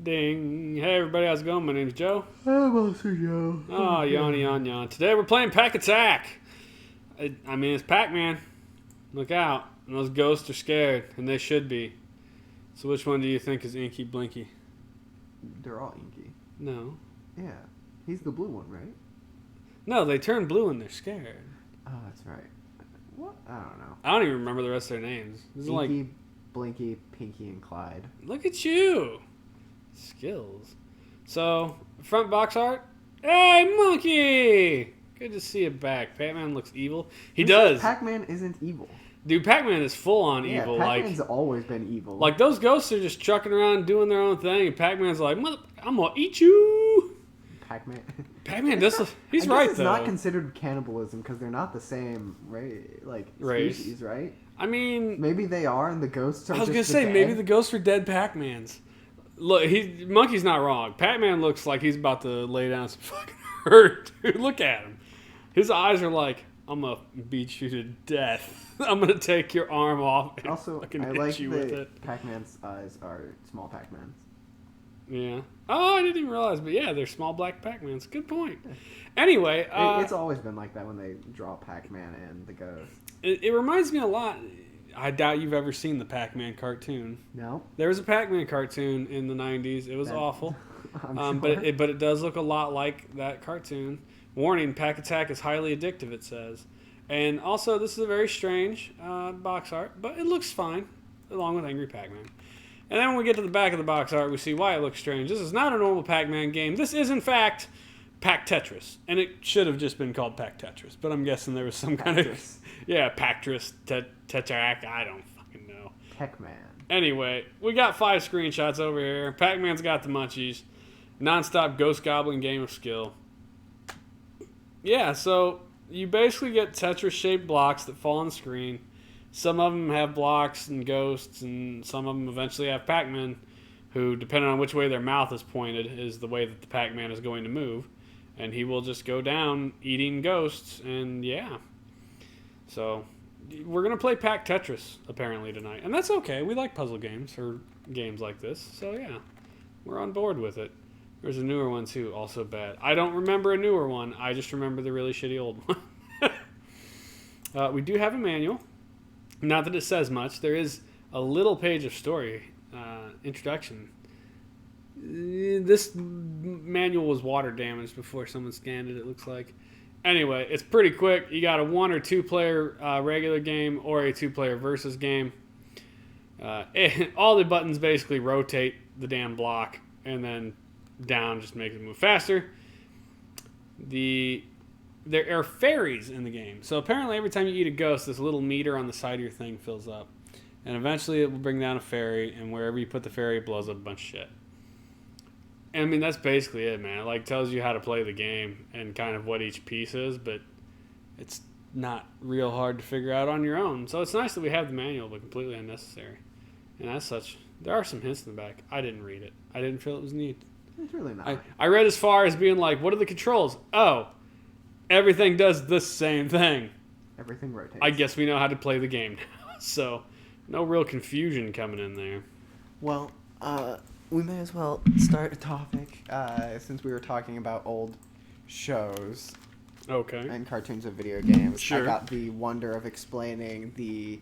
Ding. Hey everybody, how's it going? My name's Joe. I'm also Joe. Oh, yon. Today we're playing PAC-Attack. I mean, it's Pac-Man. Look out. And those ghosts are scared, and they should be. So which one do you think is Inky Blinky? They're all inky. No. Yeah. He's the blue one, right? No, they turn blue and they're scared. Oh, that's right. What? I don't know. I don't even remember the rest of their names. This is Inky, like, Blinky, Pinky, and Clyde. look at you. Skills. So, front box art. Hey, monkey! Good to see you back. Pac-Man looks evil. He does. Pac-Man isn't evil. Dude, Pac-Man is full on Yeah, evil. Pac-Man's always been evil. Like those ghosts are just trucking around doing their own thing, and Pac-Man's like, I'm gonna eat you. Pac-Man. Pac-Man does. He's I right guess it's though. not considered cannibalism because they're not the same species, right? I mean, Maybe they are, and the ghosts are. I was gonna just say the maybe dead. the ghosts are dead Pac-Mans. Look, Monkey's not wrong. Pac-Man looks like he's about to lay down some fucking hurt. Dude, look at him. His eyes are like, I'm gonna beat you to death. I'm gonna take your arm off and Also, fucking I hit like you with that it. Pac-Man's eyes are small Pac-Mans. Yeah. Oh, I didn't even realize, but yeah, they're small black Pac-Mans. Good point. Anyway, It's always been like that when they draw Pac-Man and the ghost. it reminds me a lot. I doubt you've ever seen the Pac-Man cartoon. No, There was a Pac-Man cartoon in the 90s. It was awful. I'm sure. But it does look a lot like that cartoon. Warning, PAC-Attack is highly addictive, it says. And also, this is a very strange box art, but it looks fine, along with Angry Pac-Man. And then when we get to the back of the box art, we see why it looks strange. This is not a normal Pac-Man game. This is, in fact, Pac-Tetris. And it should have just been called Pac-Tetris. But I'm guessing there was some kind of... Yeah, Pac-Tris, Tetrak, I don't fucking know. Pac-Man. Anyway, we got 5 screenshots over here. Pac-Man's got the munchies. Non-stop ghost goblin game of skill. Yeah, so you basically get Tetris-shaped blocks that fall on the screen. Some of them have blocks and ghosts, and some of them eventually have Pac-Man, who, depending on which way their mouth is pointed, is the way that the Pac-Man is going to move. And he will just go down eating ghosts, and yeah. So, we're going to play Pac-Tetris, apparently, tonight. And that's okay. We like puzzle games, or games like this. So, yeah, we're on board with it. There's a newer one, too, also bad. I don't remember a newer one. I just remember the really shitty old one. We do have a manual. Not that it says much. There is a little page of story, introduction. This manual was water damaged before someone scanned it, it looks like. Anyway, it's pretty quick. You got a 1 or 2 player regular game or a 2-player versus game. All the buttons basically rotate the damn block, and then down just makes it move faster. There are fairies in the game. So apparently every time you eat a ghost, this little meter on the side of your thing fills up. And eventually it will bring down a fairy, and wherever you put the fairy, it blows up a bunch of shit. I mean, that's basically it, man. It like tells you how to play the game and kind of what each piece is, but it's not real hard to figure out on your own. So it's nice that we have the manual, but completely unnecessary. And as such, there are some hints in the back. I didn't read it. I didn't feel it was neat. It's really not. I read as far as being like, what are the controls? Oh, everything does the same thing. Everything rotates. I guess we know how to play the game now. So, no real confusion coming in there. Well, we may as well start a topic since we were talking about old shows Okay. and cartoons of video games. Sure. I got the wonder of explaining the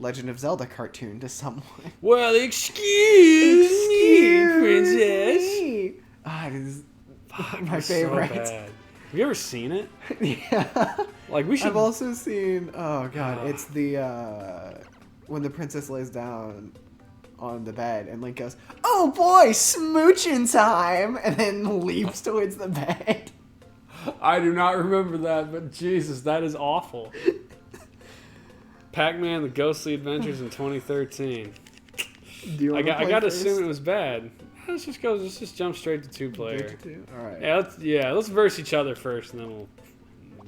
Legend of Zelda cartoon to someone. Well, excuse me, princess. Ah, it is Fuck, my it's favorite. So bad. Have you ever seen it? Yeah. Like, we should... I've also seen, oh god, it's the, when the princess lays down on the bed and Link goes, oh boy, smooching time, and then leaps towards the bed. I do not remember that, but Jesus, that is awful. Pac-Man: The Ghostly Adventures in 2013. Do you I want to got to assume it was bad. Let's just jump straight to 2-player. All right. Let's verse each other first, and then we'll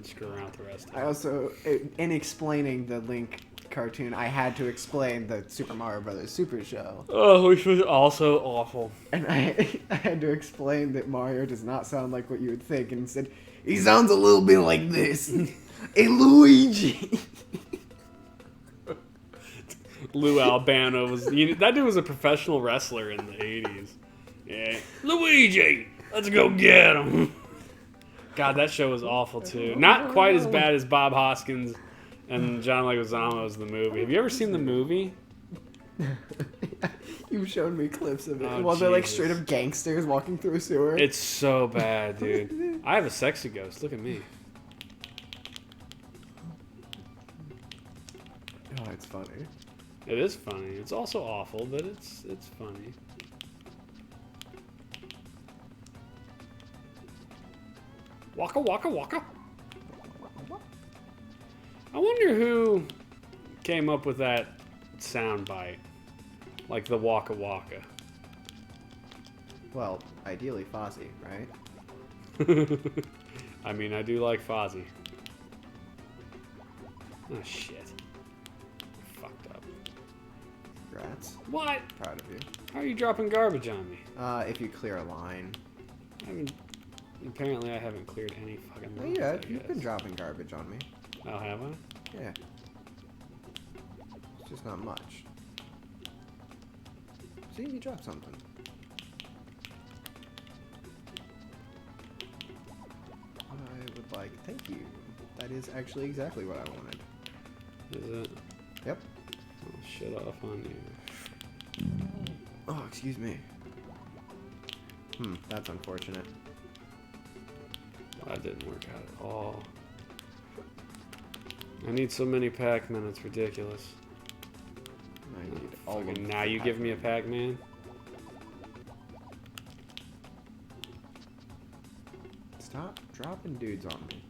screw around with the rest. I also, in explaining the Link cartoon, I had to explain the Super Mario Brothers Super Show. Oh, which was also awful. And I had to explain that Mario does not sound like what you would think, and said, he sounds a little bit like this. A Luigi. Lou Albano that dude was a professional wrestler in the 80s. Yeah. Luigi, let's go get him. God, that show was awful too. Not quite as bad as Bob Hoskins and John Leguizamo's The Movie. Have you ever seen The Movie? You've shown me clips of it. Oh, Well, they're like Jesus. straight up gangsters walking through a sewer. It's so bad, dude. I have a sexy ghost. Look at me. Oh, it's funny. It is funny. It's also awful, but it's funny. Waka waka waka. I wonder who came up with that sound bite, like the waka waka. Well, ideally Fozzie, right? I mean, I do like Fozzie. Oh shit! Fucked up. Congrats. What? Proud of you. How are you dropping garbage on me? If you clear a line. Apparently, I haven't cleared any fucking Oh, lines. yeah, you've been dropping garbage on me. Oh, have I? Yeah. It's just not much. See, you dropped something. I would like, thank you. That is actually exactly what I wanted. Is it? Yep. Oh, shit off on you. Oh, excuse me. That's unfortunate. That didn't work out at all. I need so many Pac-Men, it's ridiculous. I need all of Fucking the now you give me a Pac-Man. Pac-Man? Stop dropping dudes on me.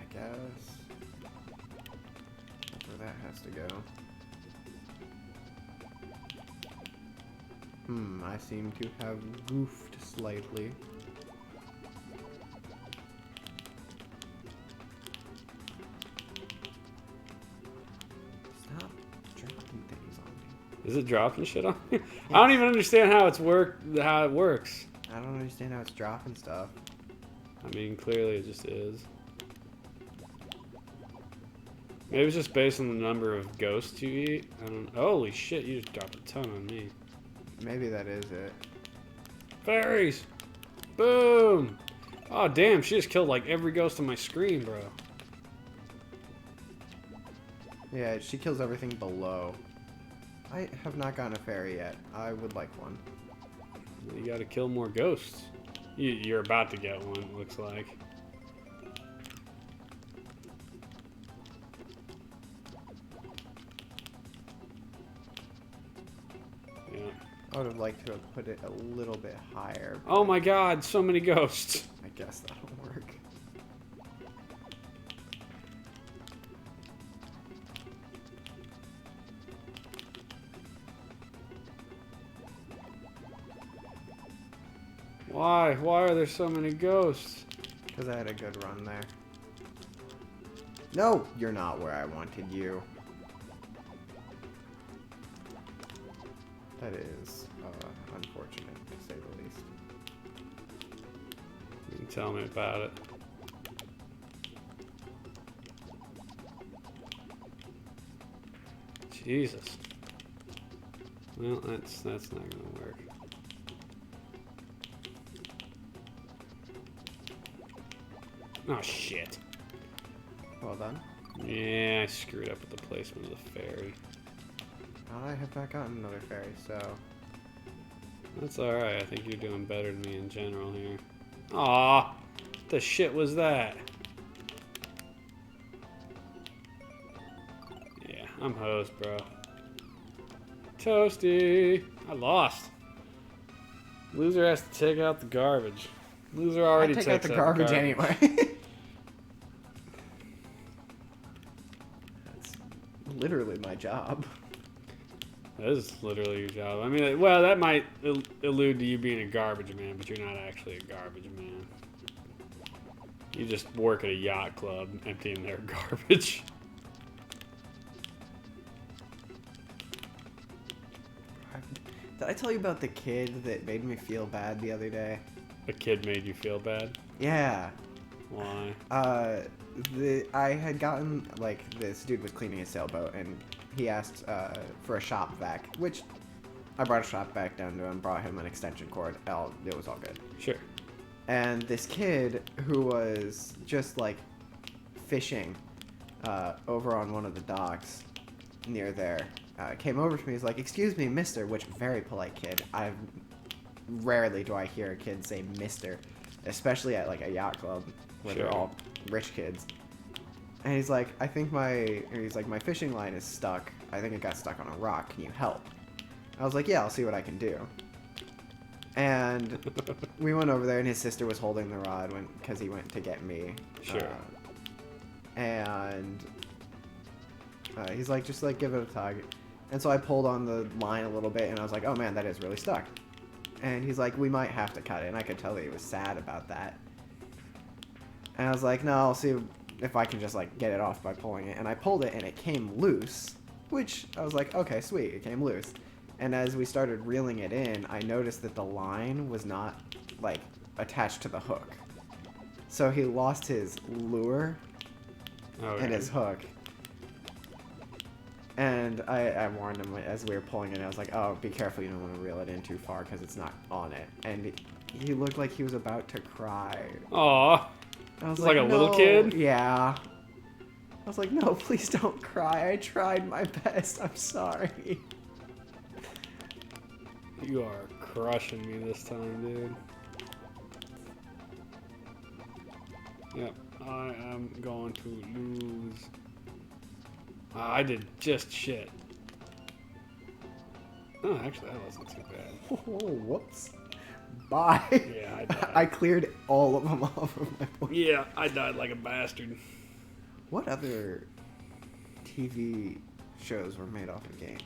I guess. That's where that has to go. I seem to have goofed slightly. Stop dropping things on me. Is it dropping shit on you? I don't even understand how it works. I don't understand how it's dropping stuff. I mean, clearly it just is. Maybe it's just based on the number of ghosts you eat. I don't. Holy shit! You just dropped a ton on me. Maybe that is it. Fairies! Boom! Oh damn! She just killed like every ghost on my screen, bro. Yeah, she kills everything below. I have not gotten a fairy yet. I would like one. You gotta kill more ghosts. You're about to get one, it looks like. Yeah. I would have liked to have put it a little bit higher. Oh my god, so many ghosts. I guess that'll work. Why? Why are there so many ghosts? Because I had a good run there. No, you're not where I wanted you. That is unfortunate, to say the least. You can tell me about it. Jesus. Well, that's not gonna work. Oh shit. Well done. Yeah, I screwed up with the placement of the fairy. I have not gotten another fairy, so... That's alright, I think you're doing better than me in general here. Aw, the shit was that? Yeah, I'm hosed, bro. Toasty! I lost. Loser has to take out the garbage. Loser already I take takes out the garbage anyway. That's literally my job. That is literally your job. I mean, well, that might allude to you being a garbage man, but you're not actually a garbage man. You just work at a yacht club emptying their garbage. I tell you about the kid that made me feel bad the other day? A kid made you feel bad? Yeah. Why? I had gotten, like, this dude was cleaning his sailboat, and he asked for a shop vac, which I brought a shop vac down to him, brought him an extension cord. It was all good. Sure. And this kid who was just, like, fishing over on one of the docks near there came over to me. He's like, "Excuse me, mister," which, very polite kid. Rarely do I hear a kid say mister, especially at, like, a yacht club where Sure. they're all rich kids. And he's like, my fishing line is stuck. I think it got stuck on a rock. Can you help? I was like, yeah, I'll see what I can do. And we went over there, and his sister was holding the rod because he went to get me. Sure. And he's like, just like give it a tug. And so I pulled on the line a little bit, and I was like, oh man, that is really stuck. And he's like, we might have to cut it. And I could tell that he was sad about that. And I was like, no, I'll see if I can just like get it off by pulling it. And I pulled it, and it came loose, which I was like, okay, sweet, it came loose. And as we started reeling it in, I noticed that the line was not like attached to the hook. So he lost his lure and his hook. And I warned him as we were pulling it. I was like, oh, be careful, you don't want to reel it in too far because it's not on it. And he looked like he was about to cry. Aw. I was like a no. little kid? Yeah. I was like, no, please don't cry. I tried my best. I'm sorry. You are crushing me this time, dude. Yep, I am going to lose. I did just shit. Oh, actually, that wasn't too bad. Oh, whoops. Bye. Yeah, I died. I cleared all of them off of my board. Yeah, I died like a bastard. What other TV shows were made off of games?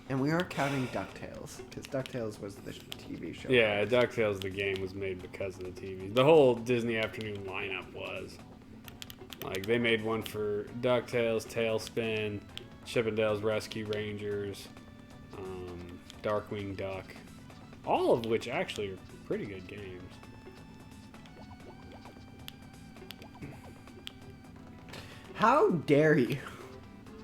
And we are counting DuckTales, because DuckTales was the TV show. Yeah, DuckTales, the game, was made because of the TV. The whole Disney Afternoon lineup was. Like, they made one for DuckTales, Tailspin, Chip 'n Dale's Rescue Rangers, Darkwing Duck. All of which actually are pretty good games. How dare you?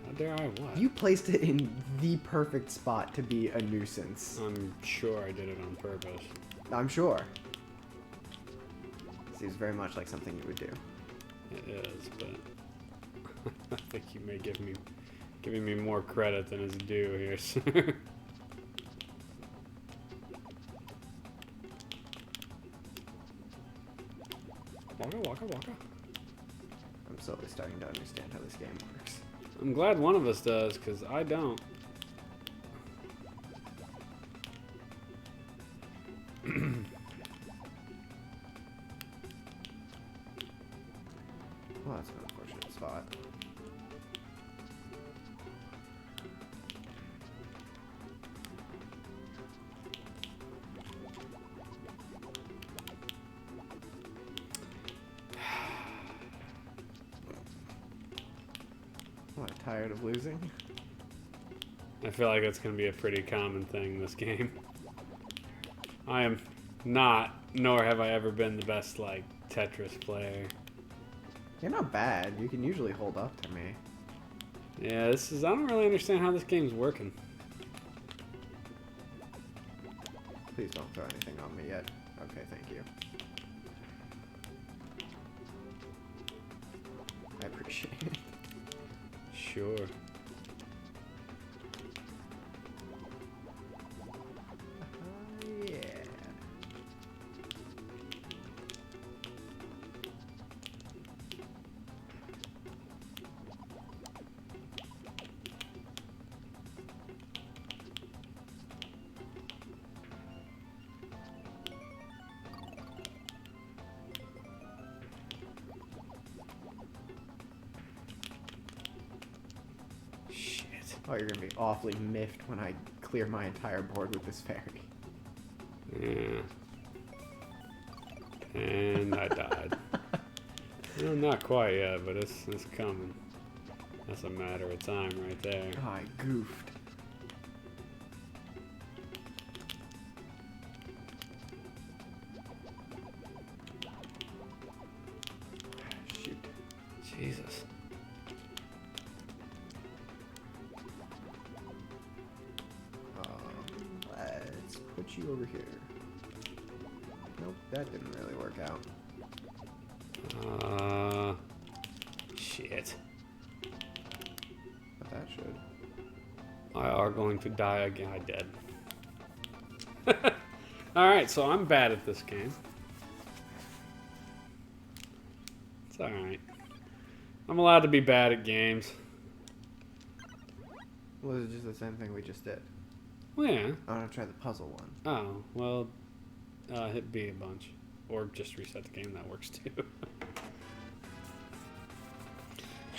How dare I what? You placed it in the perfect spot to be a nuisance. I'm sure I did it on purpose. I'm sure. Seems very much like something you would do. It is, but I think you may giving me more credit than is due here, sir. Waka waka waka. I'm slowly starting to understand how this game works. I'm glad one of us does, because I don't. Well, that's an unfortunate spot. What, tired of losing? I feel like that's going to be a pretty common thing in this game. I am not, nor have I ever been the best, like, Tetris player. You're not bad. You can usually hold up to me. Yeah, I don't really understand how this game's working. Please don't throw anything on me yet. Okay, thank you. I appreciate it. Sure. Yeah. Oh, you're gonna be awfully miffed when I clear my entire board with this fairy. Yeah. And I died. Well, not quite yet, but it's coming. That's a matter of time right there. Oh, I goofed. Jesus. Let's put you over here. Nope, that didn't really work out. Shit. But that should. I are going to die again. I dead. Alright, so I'm bad at this game. It's alright. I'm allowed to be bad at games. Well, it's just the same thing we just did. Well, yeah. I want to try the puzzle one. Oh, well, hit B a bunch. Or just reset the game, that works too.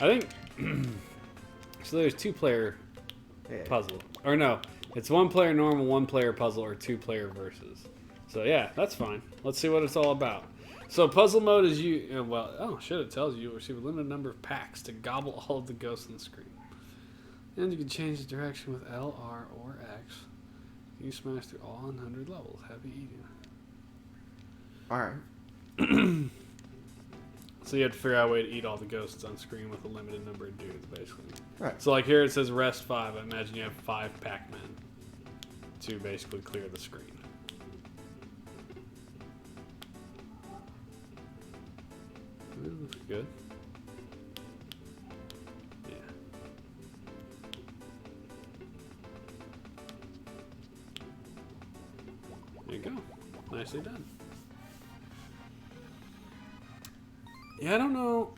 I think, so there's 2-player puzzle. Or no, it's 1-player normal, 1-player puzzle, or 2-player versus. So yeah, that's fine. Let's see what it's all about. So puzzle mode is it tells you receive a limited number of packs to gobble all of the ghosts on the screen. And you can change the direction with L, R, or X. You smash through all 100 levels. Happy eating. Alright. So you have to figure out a way to eat all the ghosts on screen with a limited number of dudes, basically. Right. So like here it says rest 5. I imagine you have 5 Pac-Men to basically clear the screen. Ooh, looks good. Yeah. There you go. Nicely done. Yeah, I don't know.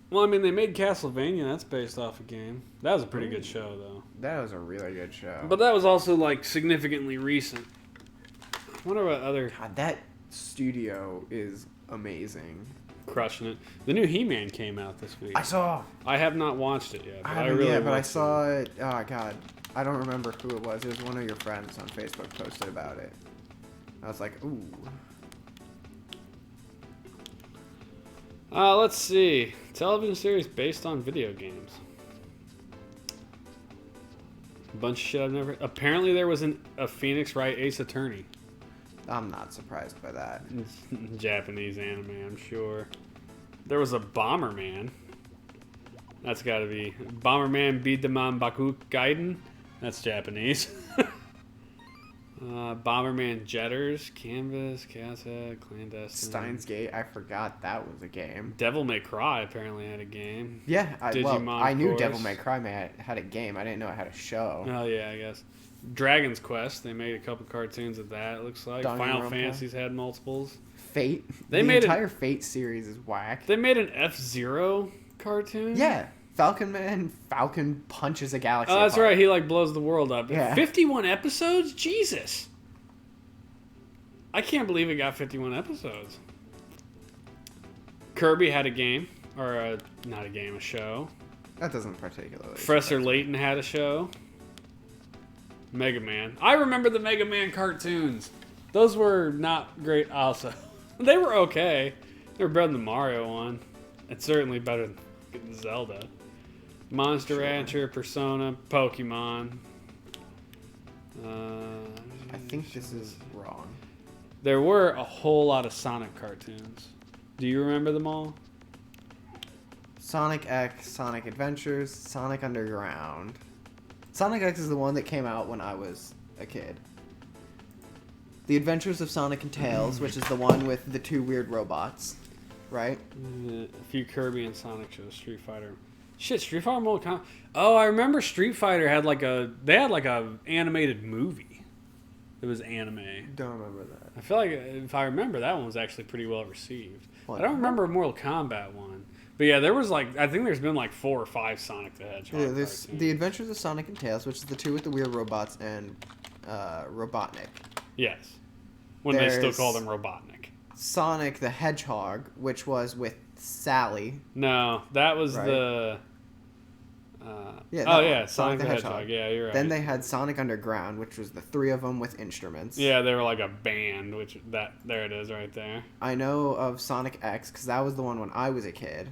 Well, I mean, they made Castlevania. That's based off a game. That was a pretty good show, though. That was a really good show. But that was also, like, significantly recent. I wonder what other... God, that studio is amazing. Crushing it. The new He-Man came out this week. I saw. I have not watched it yet. But I really but I want saw it. Oh, God. I don't remember who it was. It was one of your friends on Facebook posted about it. I was like, ooh. Let's see. Television series based on video games. A bunch of shit I've never... Apparently there was a Phoenix Wright Ace Attorney. I'm not surprised by that. Japanese anime, I'm sure. There was a Bomberman. That's gotta be... Bomberman Bidaman Baku Gaiden. That's Japanese. Bomberman Jetters, Canvas, Casa, Clandestine. Steins Gate, I forgot that was a game. Devil May Cry apparently had a game. Yeah, Digimon, I knew course. Devil May Cry had a game. I didn't know it had a show. Oh yeah, I guess. Dragon's Quest, they made a couple cartoons of that, it looks like. Final Fantasy's had multiples. Fate. The entire Fate series is whack. They made an F-Zero cartoon? Yeah. Falcon punches a galaxy. Oh, that's apart. right. He like blows the world up. Yeah. 51 episodes? Jesus. I can't believe it got 51 episodes. Kirby had a game. Or, not a game, a show. That doesn't particularly. Professor Layton had a show. Mega Man. I remember the Mega Man cartoons. Those were not great also. They were okay. They were better than the Mario one. It's certainly better than Zelda. Monster Rancher, Persona, Pokemon. I think this is wrong. There were a whole lot of Sonic cartoons. Do you remember them all? Sonic X, Sonic Adventures, Sonic Underground. Sonic X is the one that came out when I was a kid. The Adventures of Sonic and Tails, which is the one with the 2 weird robots, right? A few Kirby and Sonic shows. Street Fighter. Shit, Street Fighter Mortal Kombat. Oh, I remember Street Fighter had like a animated movie. It was anime. Don't remember that. I feel like if I remember, that one was actually pretty well received. What? I don't remember a Mortal Kombat one. But yeah, there was like, I think there's been like 4 or 5 Sonic the Hedgehog Yeah, there's cartoons. The Adventures of Sonic and Tails, which is the 2 with the weird robots, and Robotnik. Yes. When they still There's- call them Robotnik. Sonic the Hedgehog, which was with Sally. No, that was Right. the... Yeah, oh that yeah, one, Sonic the Hedgehog. Yeah, you're right. Then they had Sonic Underground, which was the 3 of them with instruments. Yeah, they were like a band, which there it is right there. I know of Sonic X because that was the one when I was a kid.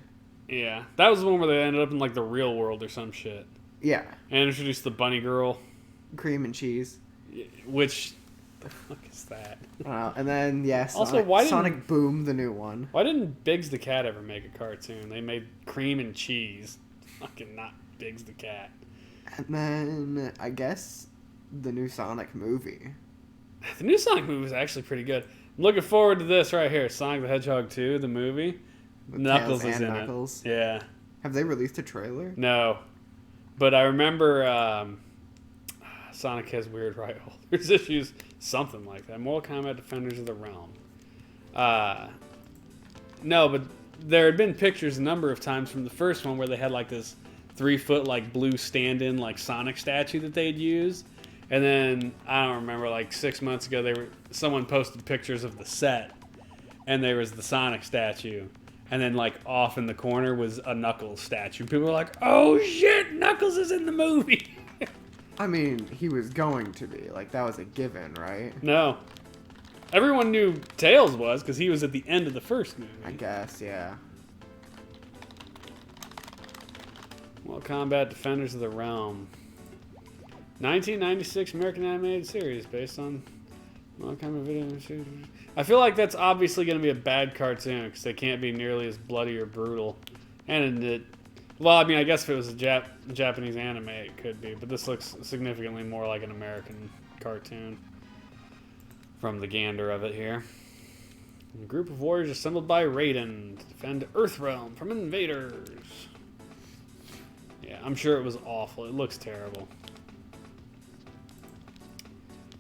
Yeah, that was the one where they ended up in like the real world or some shit. Yeah, And introduced the bunny girl, cream and cheese. which the fuck is that? And then, Also, why Sonic Boom, the new one. Why didn't Biggs the Cat ever make a cartoon? They made Cream and Cheese. Fucking not Biggs the Cat. And then, I guess, the new Sonic movie. The new Sonic movie is actually pretty good. I'm looking forward to this right here. Sonic the Hedgehog 2, the movie. With Knuckles Tails is and in Knuckles. it. Yeah. Have they released a trailer? No. But I remember Sonic has weird right-holders issues. Something like that. Mortal Kombat Defenders of the Realm. No, but there had been pictures a number of times from the first one where they had like this 3-foot like blue stand-in like Sonic statue that they'd used. And then I don't remember, like 6 months ago, someone posted pictures of the set, and there was the Sonic statue, and then like off in the corner was a Knuckles statue. People were like, "Oh shit, Knuckles is in the movie." I mean, he was going to be. Like, that was a given, right? No, everyone knew Tails was because he was at the end of the first movie. I guess, yeah. Mortal Kombat Defenders of the Realm. 1996 American animated series based on Mortal Kombat video. I feel like that's obviously going to be a bad cartoon because they can't be nearly as bloody or brutal. And well, I mean, I guess if it was a Japanese anime, it could be, but this looks significantly more like an American cartoon from the gander of it here. A group of warriors assembled by Raiden to defend Earthrealm from invaders. Yeah, I'm sure it was awful. It looks terrible.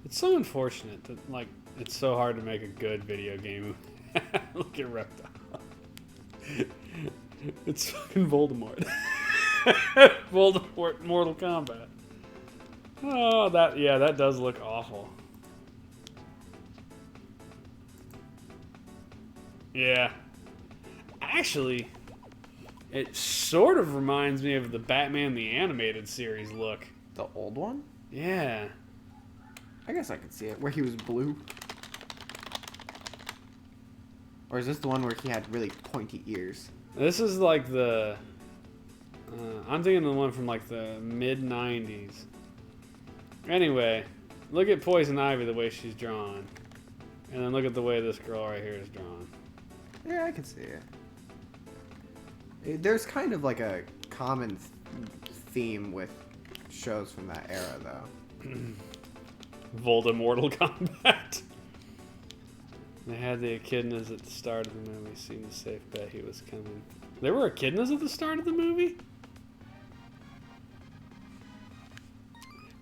It's so unfortunate that, like, it's so hard to make a good video game. Look at Reptile. It's fucking Voldemort. Voldemort Mortal Kombat. Oh, that does look awful. Yeah. Actually, it sort of reminds me of the Batman the Animated Series look. The old one? Yeah. I guess I could see it. Where he was blue. Or is this the one where he had really pointy ears? This is like the... I'm thinking the one from like the mid-90s. Anyway, look at Poison Ivy the way she's drawn. And then look at the way this girl right here is drawn. Yeah, I can see it. There's kind of like a common theme with shows from that era, though. Voldemortal Kombat. They had the echidnas at the start of the movie. Seemed a safe bet he was coming. There were echidnas at the start of the movie?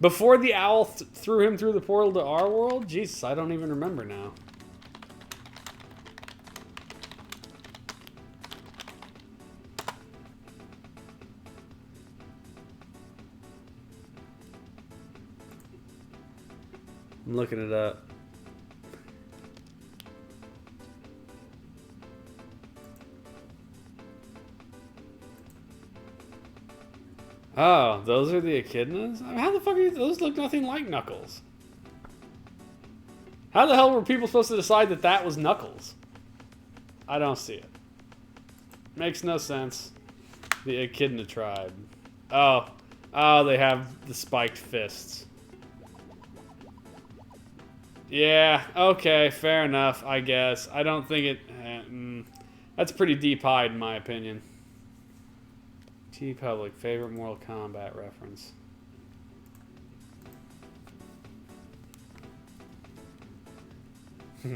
Before the owl threw him through the portal to our world? Jesus, I don't even remember now. I'm looking it up. Oh, those are the echidnas? I mean, how the fuck are those? Look nothing like Knuckles. How the hell were people supposed to decide that that was Knuckles? I don't see it. Makes no sense. The echidna tribe. Oh, they have the spiked fists. Yeah, okay, fair enough, I guess. I don't think it... that's pretty deep-eyed, in my opinion. T-Public, favorite Mortal Kombat reference.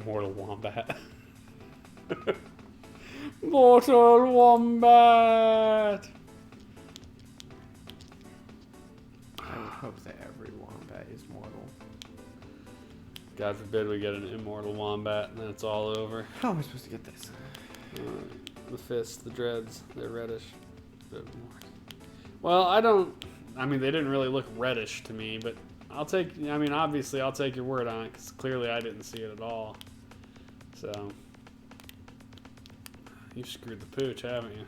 Mortal Wombat. Mortal Wombat! I would hope that every wombat is mortal. God forbid we get an immortal wombat and then it's all over. How am I supposed to get this? The fists, the dreads, they're reddish. Well, I mean, they didn't really look reddish to me, but obviously I'll take your word on it, because clearly I didn't see it at all. So, you've screwed the pooch, haven't you?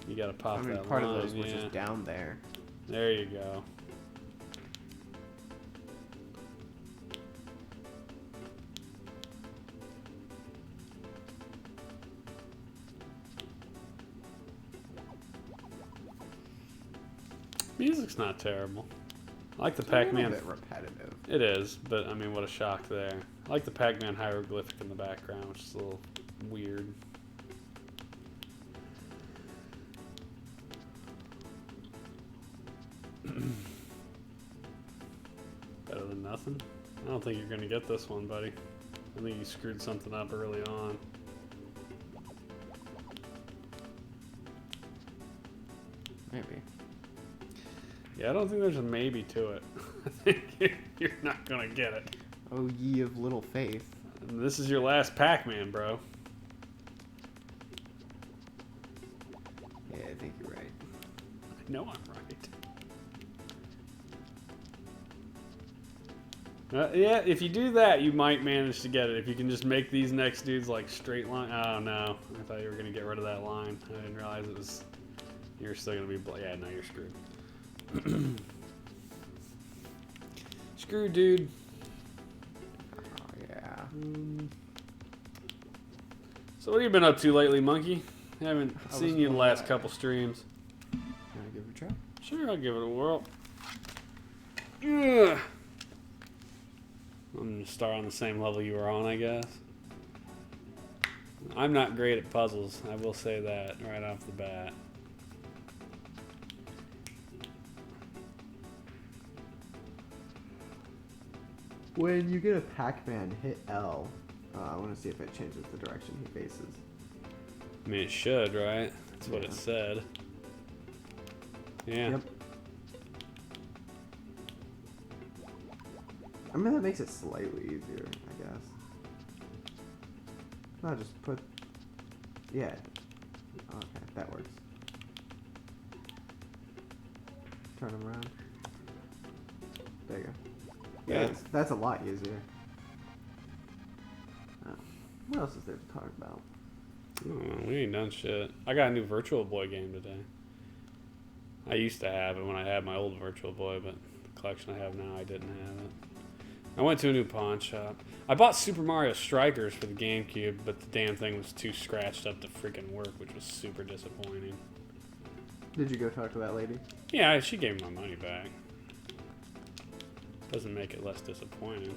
You gotta pop that part line, of those was just down there. There you go. Music's not terrible. I like the It's a little Pac-Man. bit repetitive. It is, but I mean, what a shock there. I like the Pac-Man hieroglyphic in the background, which is a little weird. Better than nothing? I don't think you're going to get this one, buddy. I think you screwed something up early on. Maybe. Yeah, I don't think there's a maybe to it. I think you're not going to get it. Oh, ye of little faith. And this is your last Pac-Man, bro. Yeah, I think you're right. I know I'm right. Yeah, if you do that, you might manage to get it. If you can just make these next dudes like straight line. Oh no, I thought you were gonna get rid of that line. I didn't realize it was. You're still gonna be. Yeah, no, you're screwed. Screwed, dude. Oh yeah. So what have you been up to lately, Monkey? I haven't I seen was you the last going couple streams. Can I give it a try? Sure, I'll give it a whirl. Ugh. I'm gonna start on the same level you were on, I guess. I'm not great at puzzles, I will say that right off the bat. When you get a Pac-Man, hit L. I want to see if it changes the direction he faces. I mean, it should, right? That's what Yeah. it said. Yeah. Yep. I mean, that makes it slightly easier, I guess. No, just put... Yeah. Okay, that works. Turn them around. There you go. Yeah. That's a lot easier. What else is there to talk about? I don't know, we ain't done shit. I got a new Virtual Boy game today. I used to have it when I had my old Virtual Boy, but the collection I have now, I didn't have it. I went to a new pawn shop. I bought Super Mario Strikers for the GameCube, but the damn thing was too scratched up to freaking work, which was super disappointing. Did you go talk to that lady? Yeah, she gave me my money back. Doesn't make it less disappointing.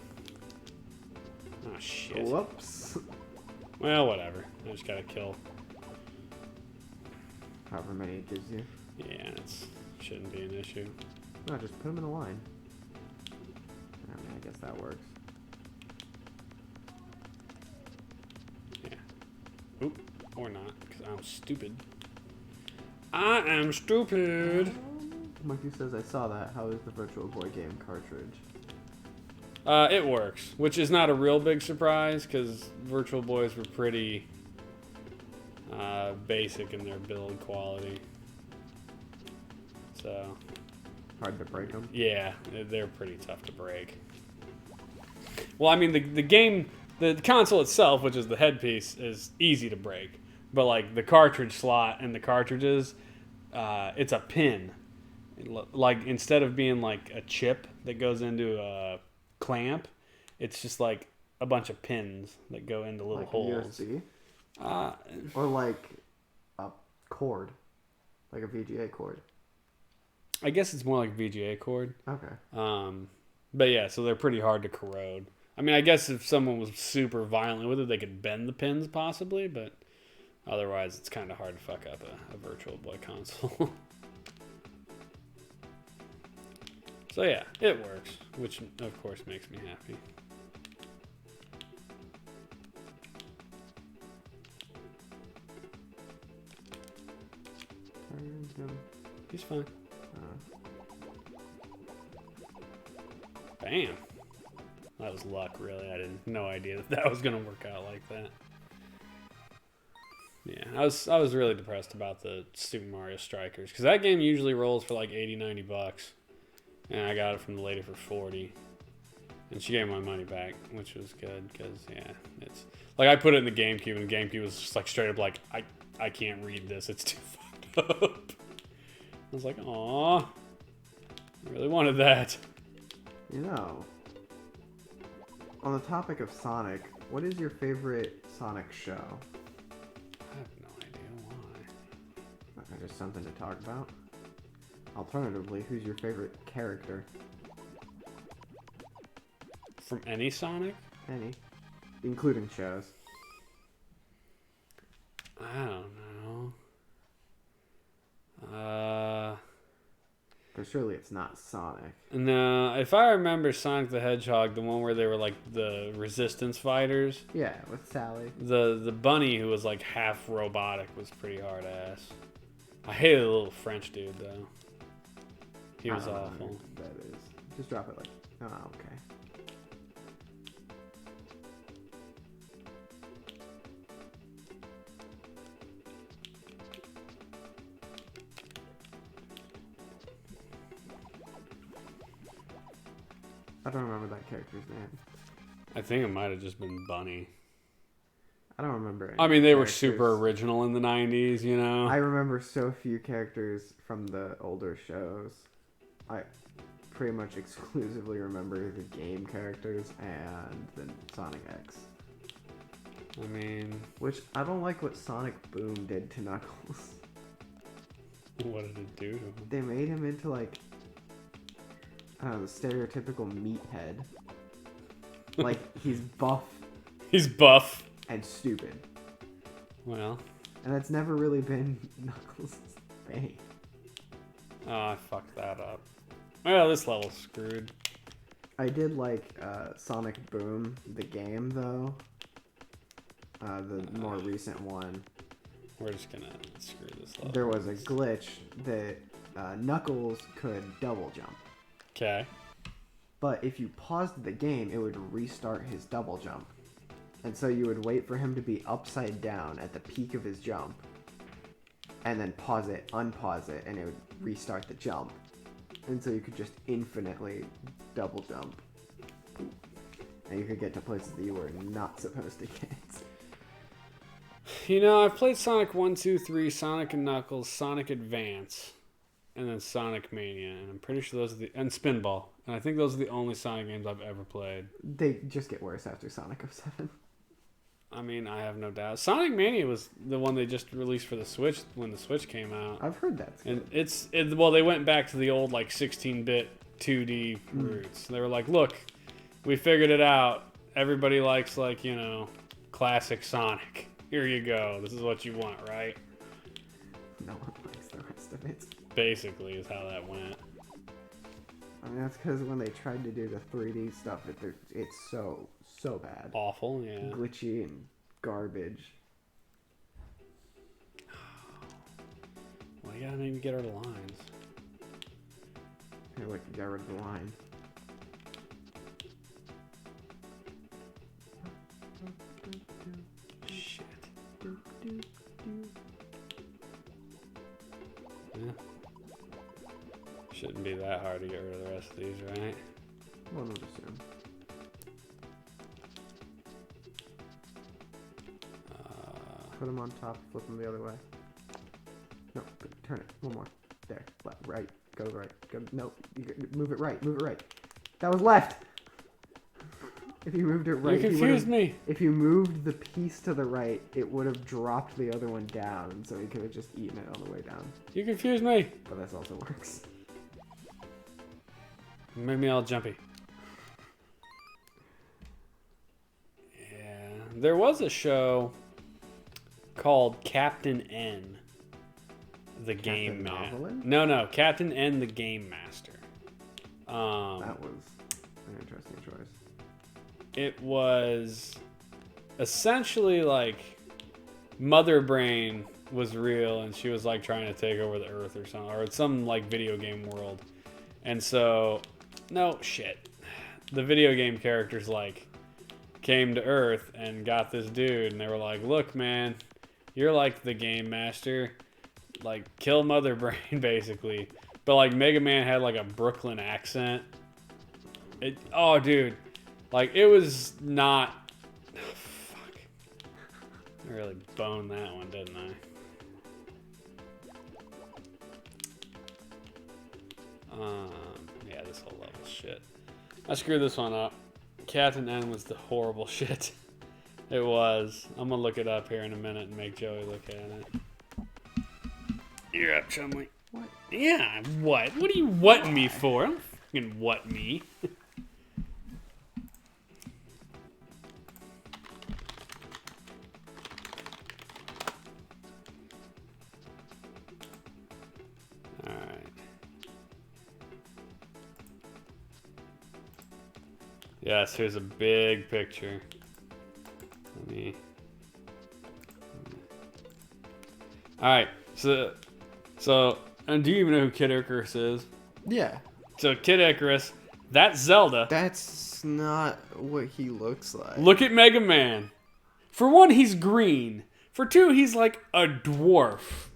Oh, shit. Whoops. Well, whatever. I just gotta kill. However many it gives you. Yeah, it shouldn't be an issue. No, just put them in a line. I mean, I guess that works. Yeah. Oop. Or not, because I'm stupid. I am stupid! Monkey says, I saw that. How is the Virtual Boy game cartridge? It works, which is not a real big surprise, because Virtual Boys were pretty basic in their build quality. So... Hard to break them? Yeah, they're pretty tough to break. Well, I mean, the game, the console itself, which is the headpiece, is easy to break. But, like, the cartridge slot and the cartridges, it's a pin. Like, instead of being, like, a chip that goes into a clamp, it's just, like, a bunch of pins that go into little Like holes. USB? Or like a cord. Like a VGA cord. I guess it's more like a VGA cord. Okay. But yeah, so they're pretty hard to corrode. I mean, I guess if someone was super violent with it, they could bend the pins possibly, but otherwise it's kind of hard to fuck up a Virtual Boy console. So yeah, it works, which of course makes me happy. He's fine. Bam. That was luck, really. I didn't no idea that was gonna work out like that. Yeah, I was really depressed about the Super Mario Strikers, because that game usually rolls for like $80-$90, and I got it from the lady for $40, and she gave me my money back, which was good, because yeah, it's like I put it in the GameCube, and the GameCube was just like straight up like I can't read this, it's too fucked up. I was like, aw, I really wanted that. You know, on the topic of Sonic, what is your favorite Sonic show? I have no idea why. Okay, just something to talk about. Alternatively, who's your favorite character? From any Sonic? Any. Including shows. I don't know. But surely it's not Sonic. No, if I remember Sonic the Hedgehog, the one where they were like the resistance fighters. Yeah, with Sally. The bunny who was like half robotic was pretty hard ass. I hated the little French dude though. He was awful. That is. Just drop it like. Oh, okay. I don't remember that character's name. I think it might have just been Bunny. I don't remember. I mean, they were super original in the 90s, you know? I remember so few characters from the older shows. I pretty much exclusively remember the game characters and the Sonic X. I mean... Which, I don't like what Sonic Boom did to Knuckles. What did it do to him? They made him into, like... I don't know, the stereotypical meathead. Like, he's buff. He's buff. And stupid. Well. And that's never really been Knuckles' thing. Oh, I fucked that up. Well, this level's screwed. I did like Sonic Boom, the game, though. The more recent one. We're just gonna screw this level. There was a glitch that Knuckles could double jump. Okay. But if you paused the game, it would restart his double jump. And so you would wait for him to be upside down at the peak of his jump. And then pause it, unpause it, and it would restart the jump. And so you could just infinitely double jump. And you could get to places that you were not supposed to get. You know, I've played Sonic 1, 2, 3, Sonic and Knuckles, Sonic Advance, and then Sonic Mania. And I'm pretty sure those are and Spinball. And I think those are the only Sonic games I've ever played. They just get worse after Sonic 07. I mean, I have no doubt. Sonic Mania was the one they just released for the Switch when the Switch came out. I've heard that. And well, they went back to the old like 16-bit 2D roots. They were like, look, we figured it out. Everybody likes like, you know, classic Sonic. Here you go. This is what you want, right? No one likes the rest of it. Basically is how that went. I mean, that's because when they tried to do the 3D stuff, it's so bad. Awful, yeah. Glitchy and garbage. Well, you gotta maybe get rid of lines. Here, look, you got rid of the line. Shit. Yeah. Shouldn't be that hard to get rid of the rest of these, right? One would assume. Put them on top, flip them the other way. No, turn it. One more. There. Left, right. Go right. Go. No. Move it right. Move it right. That was left. If you moved it right, you confused me. If you moved the piece to the right, it would have dropped the other one down, so he could have just eaten it on the way down. You confused me. But that also works. Made me all jumpy. Yeah. There was a show called Captain N, the Game Master. No, Captain N, the Game Master. That was an interesting choice. It was essentially like Mother Brain was real, and she was like trying to take over the Earth or something, or some like video game world. And so, no shit, the video game characters like came to Earth and got this dude, and they were like, "Look, man, you're like the Game Master, like kill Mother Brain, basically." But like Mega Man had like a Brooklyn accent. Oh, dude, like it was not. Oh, fuck, I really boned that one, didn't I? Yeah, this whole level's shit. I screwed this one up. Captain N was the horrible shit. It was. I'm gonna look it up here in a minute and make Joey look at it. You're up, Chumley. What? Yeah, what? What are you whatting me for? Don't fucking what me. Yes, here's a big picture. Let me... Alright, so, and do you even know who Kid Icarus is? Yeah. So, Kid Icarus, that's Zelda. That's not what he looks like. Look at Mega Man. For one, he's green. For two, he's like a dwarf.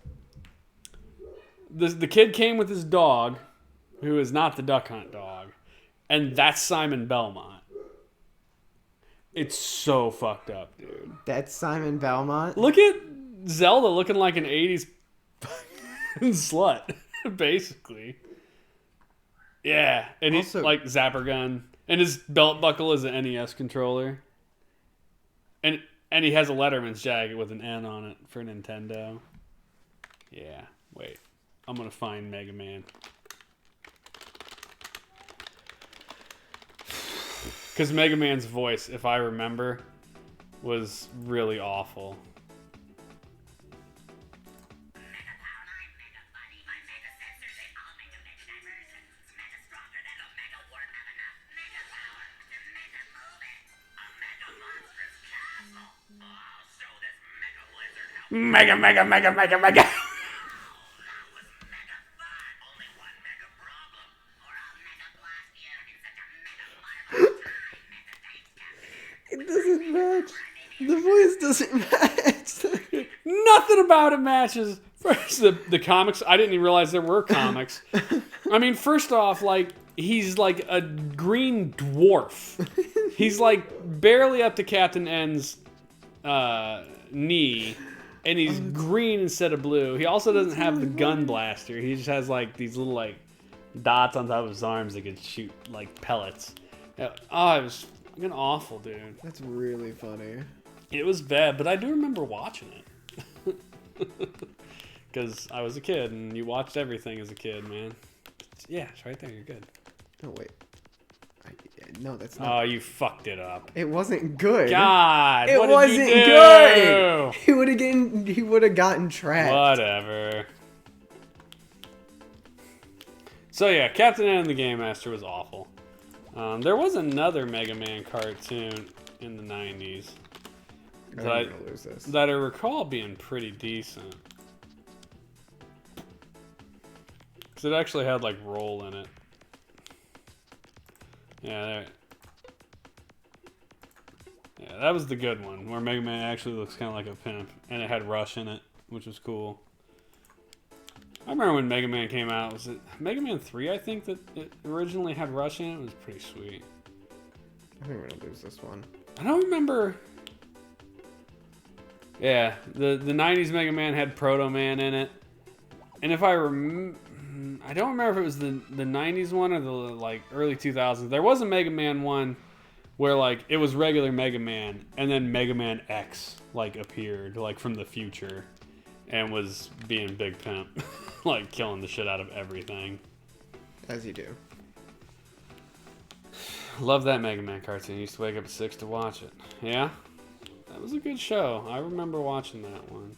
The kid came with his dog, who is not the Duck Hunt dog, and that's Simon Belmont. It's so fucked up, dude. That's Simon Belmont? Look at Zelda looking like an 80s slut, basically. Yeah, and he's Also, like Zapper Gun, and his belt buckle is an NES controller. And he has a Letterman's jacket with an N on it for Nintendo. Yeah, wait. I'm going to find Mega Man. Because Mega Man's voice, if I remember, was really awful. Mega, mega, mega, mega, mega. It doesn't match. The voice doesn't match. Nothing about it matches. First, the comics, I didn't even realize there were comics. I mean, first off, like, he's like a green dwarf. He's like barely up to Captain N's knee. And he's green instead of blue. He also doesn't have the gun blaster. He just has like these little like dots on top of his arms that could shoot like pellets. Oh, it was fucking awful, dude. That's really funny. It was bad, but I do remember watching it. Because I was a kid and you watched everything as a kid, man. Yeah, it's right there. You're good. No, wait. No, that's not. Oh, you fucked it up. It wasn't good. God, it what wasn't did you do? good. He would have gotten trapped. Whatever. So yeah, Captain N and the Game Master was awful. There was another Mega Man cartoon in the 90s that I recall being pretty decent. Because it actually had like roll in it. Yeah, that was the good one, where Mega Man actually looks kind of like a pimp, and it had Rush in it, which was cool. I remember when Mega Man came out, was it Mega Man 3, I think, that it originally had Rush in it? It was pretty sweet. I think we're going to lose this one. I don't remember... Yeah, the 90s Mega Man had Proto Man in it. And if I don't remember if it was the 90s one or the like early 2000s. There was a Mega Man one where like it was regular Mega Man and then Mega Man X like appeared like from the future and was being Big Pimp, like killing the shit out of everything. As you do. Love that Mega Man cartoon. Used to wake up at 6 to watch it. Yeah? That was a good show. I remember watching that one.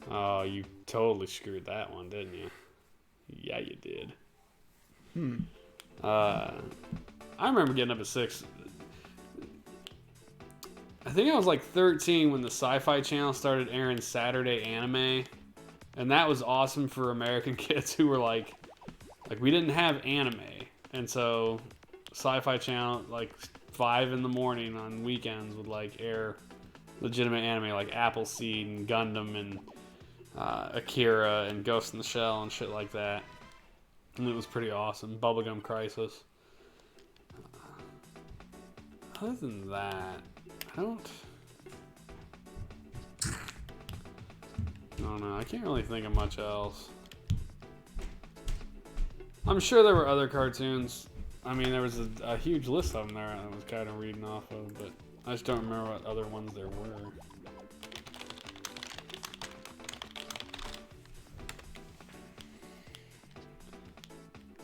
Oh, you totally screwed that one, didn't you? Yeah, you did. I remember getting up at 6. I think I was like 13 when the Sci-Fi Channel started airing Saturday anime. And that was awesome for American kids who were like we didn't have anime. And so Sci-Fi Channel, like 5 in the morning on weekends would like air legitimate anime like Appleseed and Gundam and Akira and Ghost in the Shell and shit like that. And it was pretty awesome. Bubblegum Crisis. Other than that, I don't know. I can't really think of much else. I'm sure there were other cartoons. I mean, there was a huge list of them there I was kind of reading off of, but I just don't remember what other ones there were.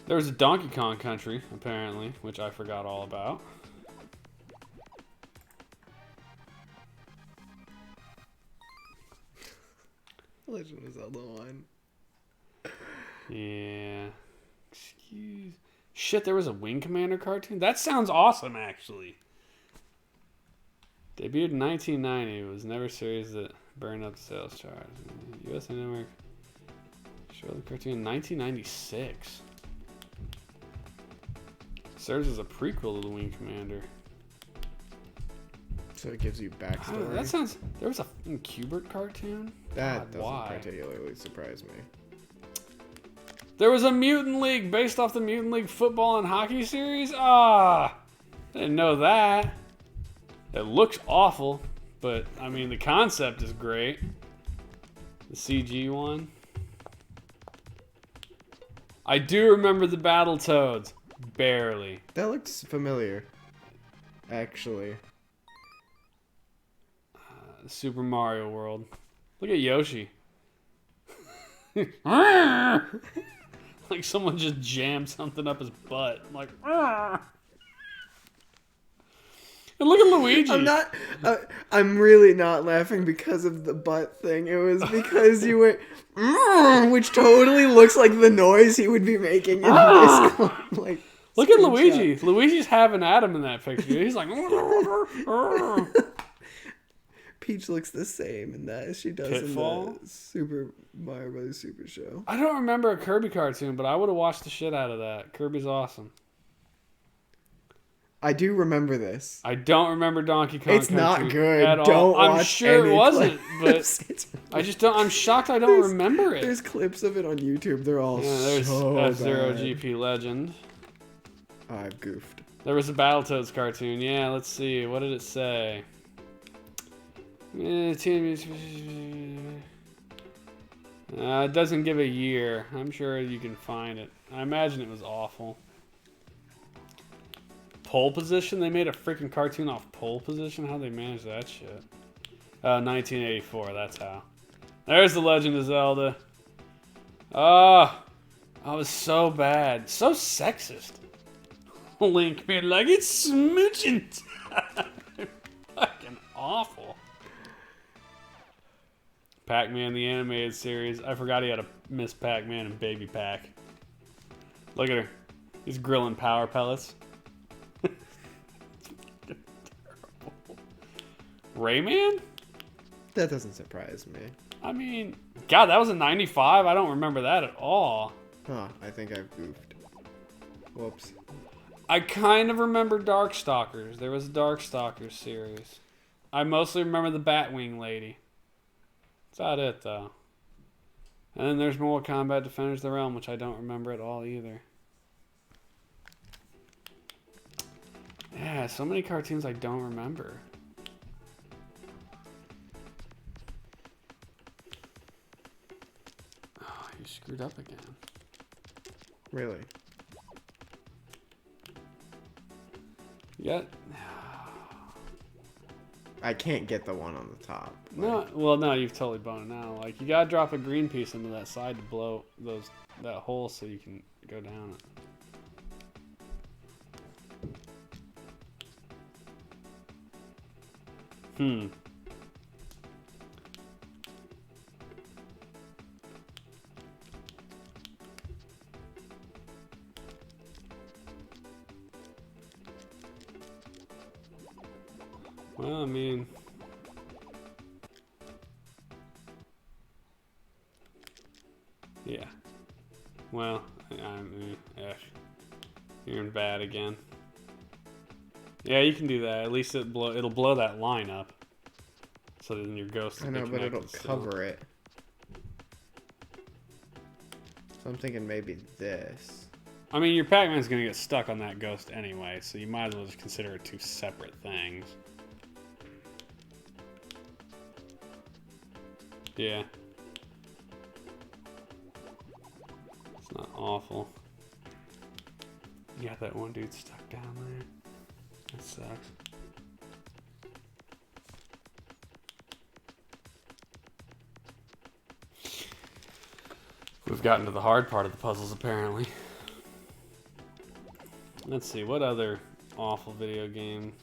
There was a Donkey Kong Country, apparently, which I forgot all about. Legend of Zelda 1. Yeah. Shit, there was a Wing Commander cartoon? That sounds awesome, actually. Debuted in 1990. It was never a series that burned up the sales charts. USA Network. Show the cartoon in 1996. Serves as a prequel to the Wing Commander. So it gives you backstory. That sounds. There was a Qbert cartoon. That God, doesn't particularly surprise me. There was a Mutant League based off the Mutant League football and hockey series. I didn't know that. It looks awful, but I mean the concept is great. The CG one. I do remember the Battletoads. Barely. That looks familiar. Actually. Super Mario World. Look at Yoshi. Like someone just jammed something up his butt. I'm like, and look at Luigi. I'm really not laughing because of the butt thing. It was because you went, which totally looks like the noise he would be making in this clip. Like, look at Luigi. Luigi's having Adam in that picture. He's like, Peach looks the same in that as she does Pitfall? in the Super Mario Bros. Super Show. I don't remember a Kirby cartoon, but I would have watched the shit out of that. Kirby's awesome. I do remember this. I don't remember Donkey Kong. It's not good. At all. Don't watch I'm sure any it wasn't, clips. but I just don't. I'm shocked I don't remember it. There's clips of it on YouTube. They're all There's so F-Zero bad. GP Legend. I've goofed. There was a Battletoads cartoon. Yeah, let's see. What did it say? It doesn't give a year. I'm sure you can find it. I imagine it was awful. Pole Position? They made a freaking cartoon off Pole Position? How'd they manage that shit? 1984, that's how. There's The Legend of Zelda. I was so bad. So sexist. Link being like, it's smooching time. Fucking awful. Pac-Man, the animated series. I forgot he had a Miss Pac-Man and Baby Pac. Look at her. He's grilling power pellets. Rayman? That doesn't surprise me. I mean, God, that was in 95? I don't remember that at all. Huh, I think I've goofed. Whoops. I kind of remember Darkstalkers. There was a Darkstalkers series. I mostly remember the Batwing lady. That's about it, though. And then there's Mortal Kombat Defenders of the Realm, which I don't remember at all either. Yeah, so many cartoons I don't remember. Oh, you screwed up again. Really? Yeah. I can't get the one on the top. No, well, no, you've totally blown it now. Like, you gotta drop a green piece into that side to blow that hole so you can go down it. Well, I mean, yeah. Well, you're in bad again. Yeah, you can do that. At least it'll blow that line up. So then your ghost will I know, be but it'll connected still. cover it. So I'm thinking maybe this. I mean, your Pac-Man's gonna get stuck on that ghost anyway, so you might as well just consider it two separate things. Yeah. It's not awful. You got that one dude stuck down there. That sucks. We've gotten to the hard part of the puzzles, apparently. Let's see, what other awful video game?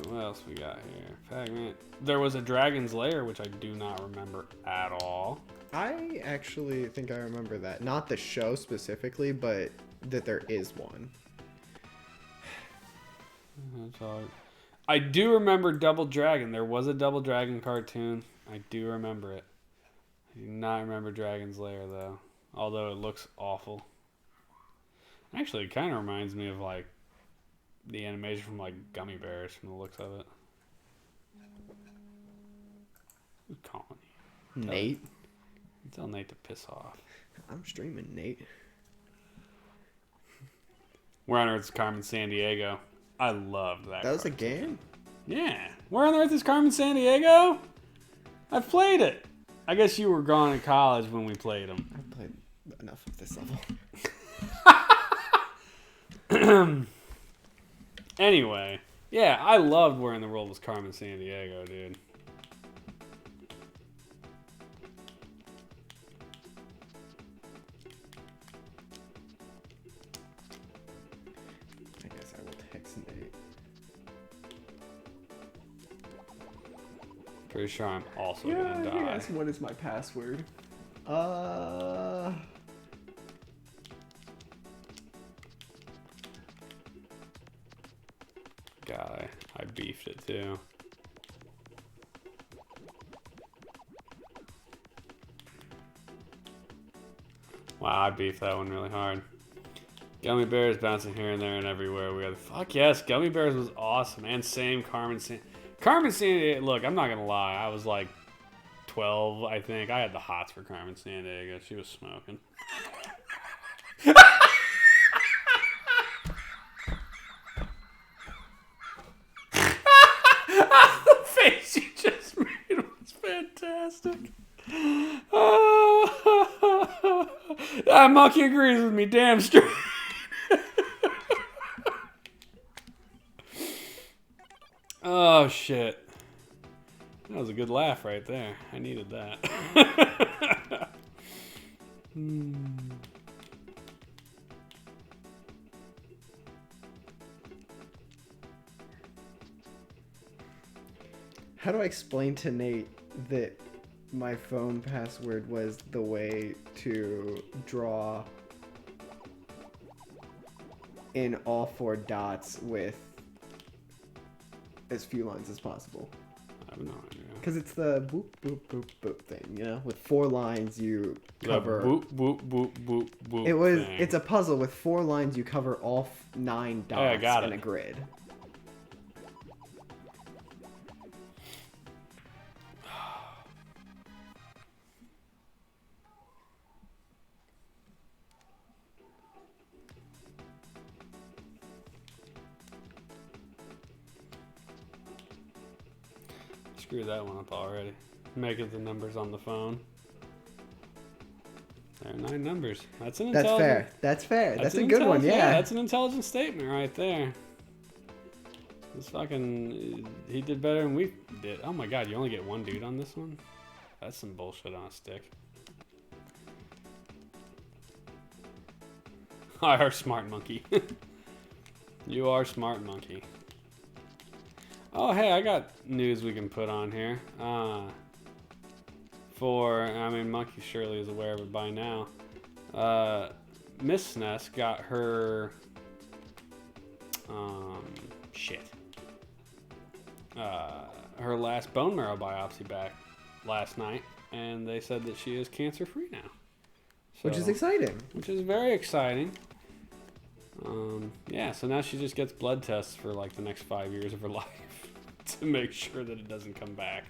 What else we got here? Pac-Man. There was a Dragon's Lair, which I do not remember at all. I actually think I remember that. Not the show specifically, but that there is one. That's all. I do remember Double Dragon. There was a Double Dragon cartoon. I do remember it. I do not remember Dragon's Lair, though. Although it looks awful. Actually, it kind of reminds me of, like, the animation from, like, Gummy Bears from the looks of it. Who's calling you? Nate. Tell Nate to piss off. I'm streaming, Nate. Where on Earth is Carmen Sandiego? I loved that. That was a cartoon. game? Yeah. Where on Earth is Carmen Sandiego? I've played it. I guess you were gone in college when we played them. I've played enough of this level. Anyway, yeah, I loved Where in the World was Carmen Sandiego, dude. I guess I will text Nate. Pretty sure I'm also gonna die. Yes. What is my password? God, I beefed it too. Wow, I beefed that one really hard. Gummy Bears bouncing here and there and everywhere. We had fuck yes, Gummy Bears was awesome. And same Carmen Sandiego. Look, I'm not gonna lie. I was like 12, I think. I had the hots for Carmen Sandiego. She was smoking. The face you just made was fantastic. That monkey agrees with me, damn straight. Oh shit. That was a good laugh right there. I needed that. How do I explain to Nate that my phone password was the way to draw in all 4 dots with as few lines as possible? I have no idea. Because it's the boop, boop, boop, boop thing, you know? With 4 lines you cover... The boop, boop, boop, boop, boop thing. It's a puzzle with 4 lines you cover all 9 dots in a grid. Screw that one up already. Make it the numbers on the phone. There are 9 numbers. That's an intelligent... That's fair. That's a good one, yeah. That's an intelligent statement right there. This fucking... He did better than we did. Oh my god, you only get 1 dude on this one? That's some bullshit on a stick. I are smart monkey. You are smart monkey. Oh, hey, I got news we can put on here. Monkey surely is aware of it by now. Miss SNES got her, her last bone marrow biopsy back last night, and they said that she is cancer-free now. So, Which is exciting. Which is very exciting. Yeah, so now she just gets blood tests for like the next 5 years of her life to make sure that it doesn't come back.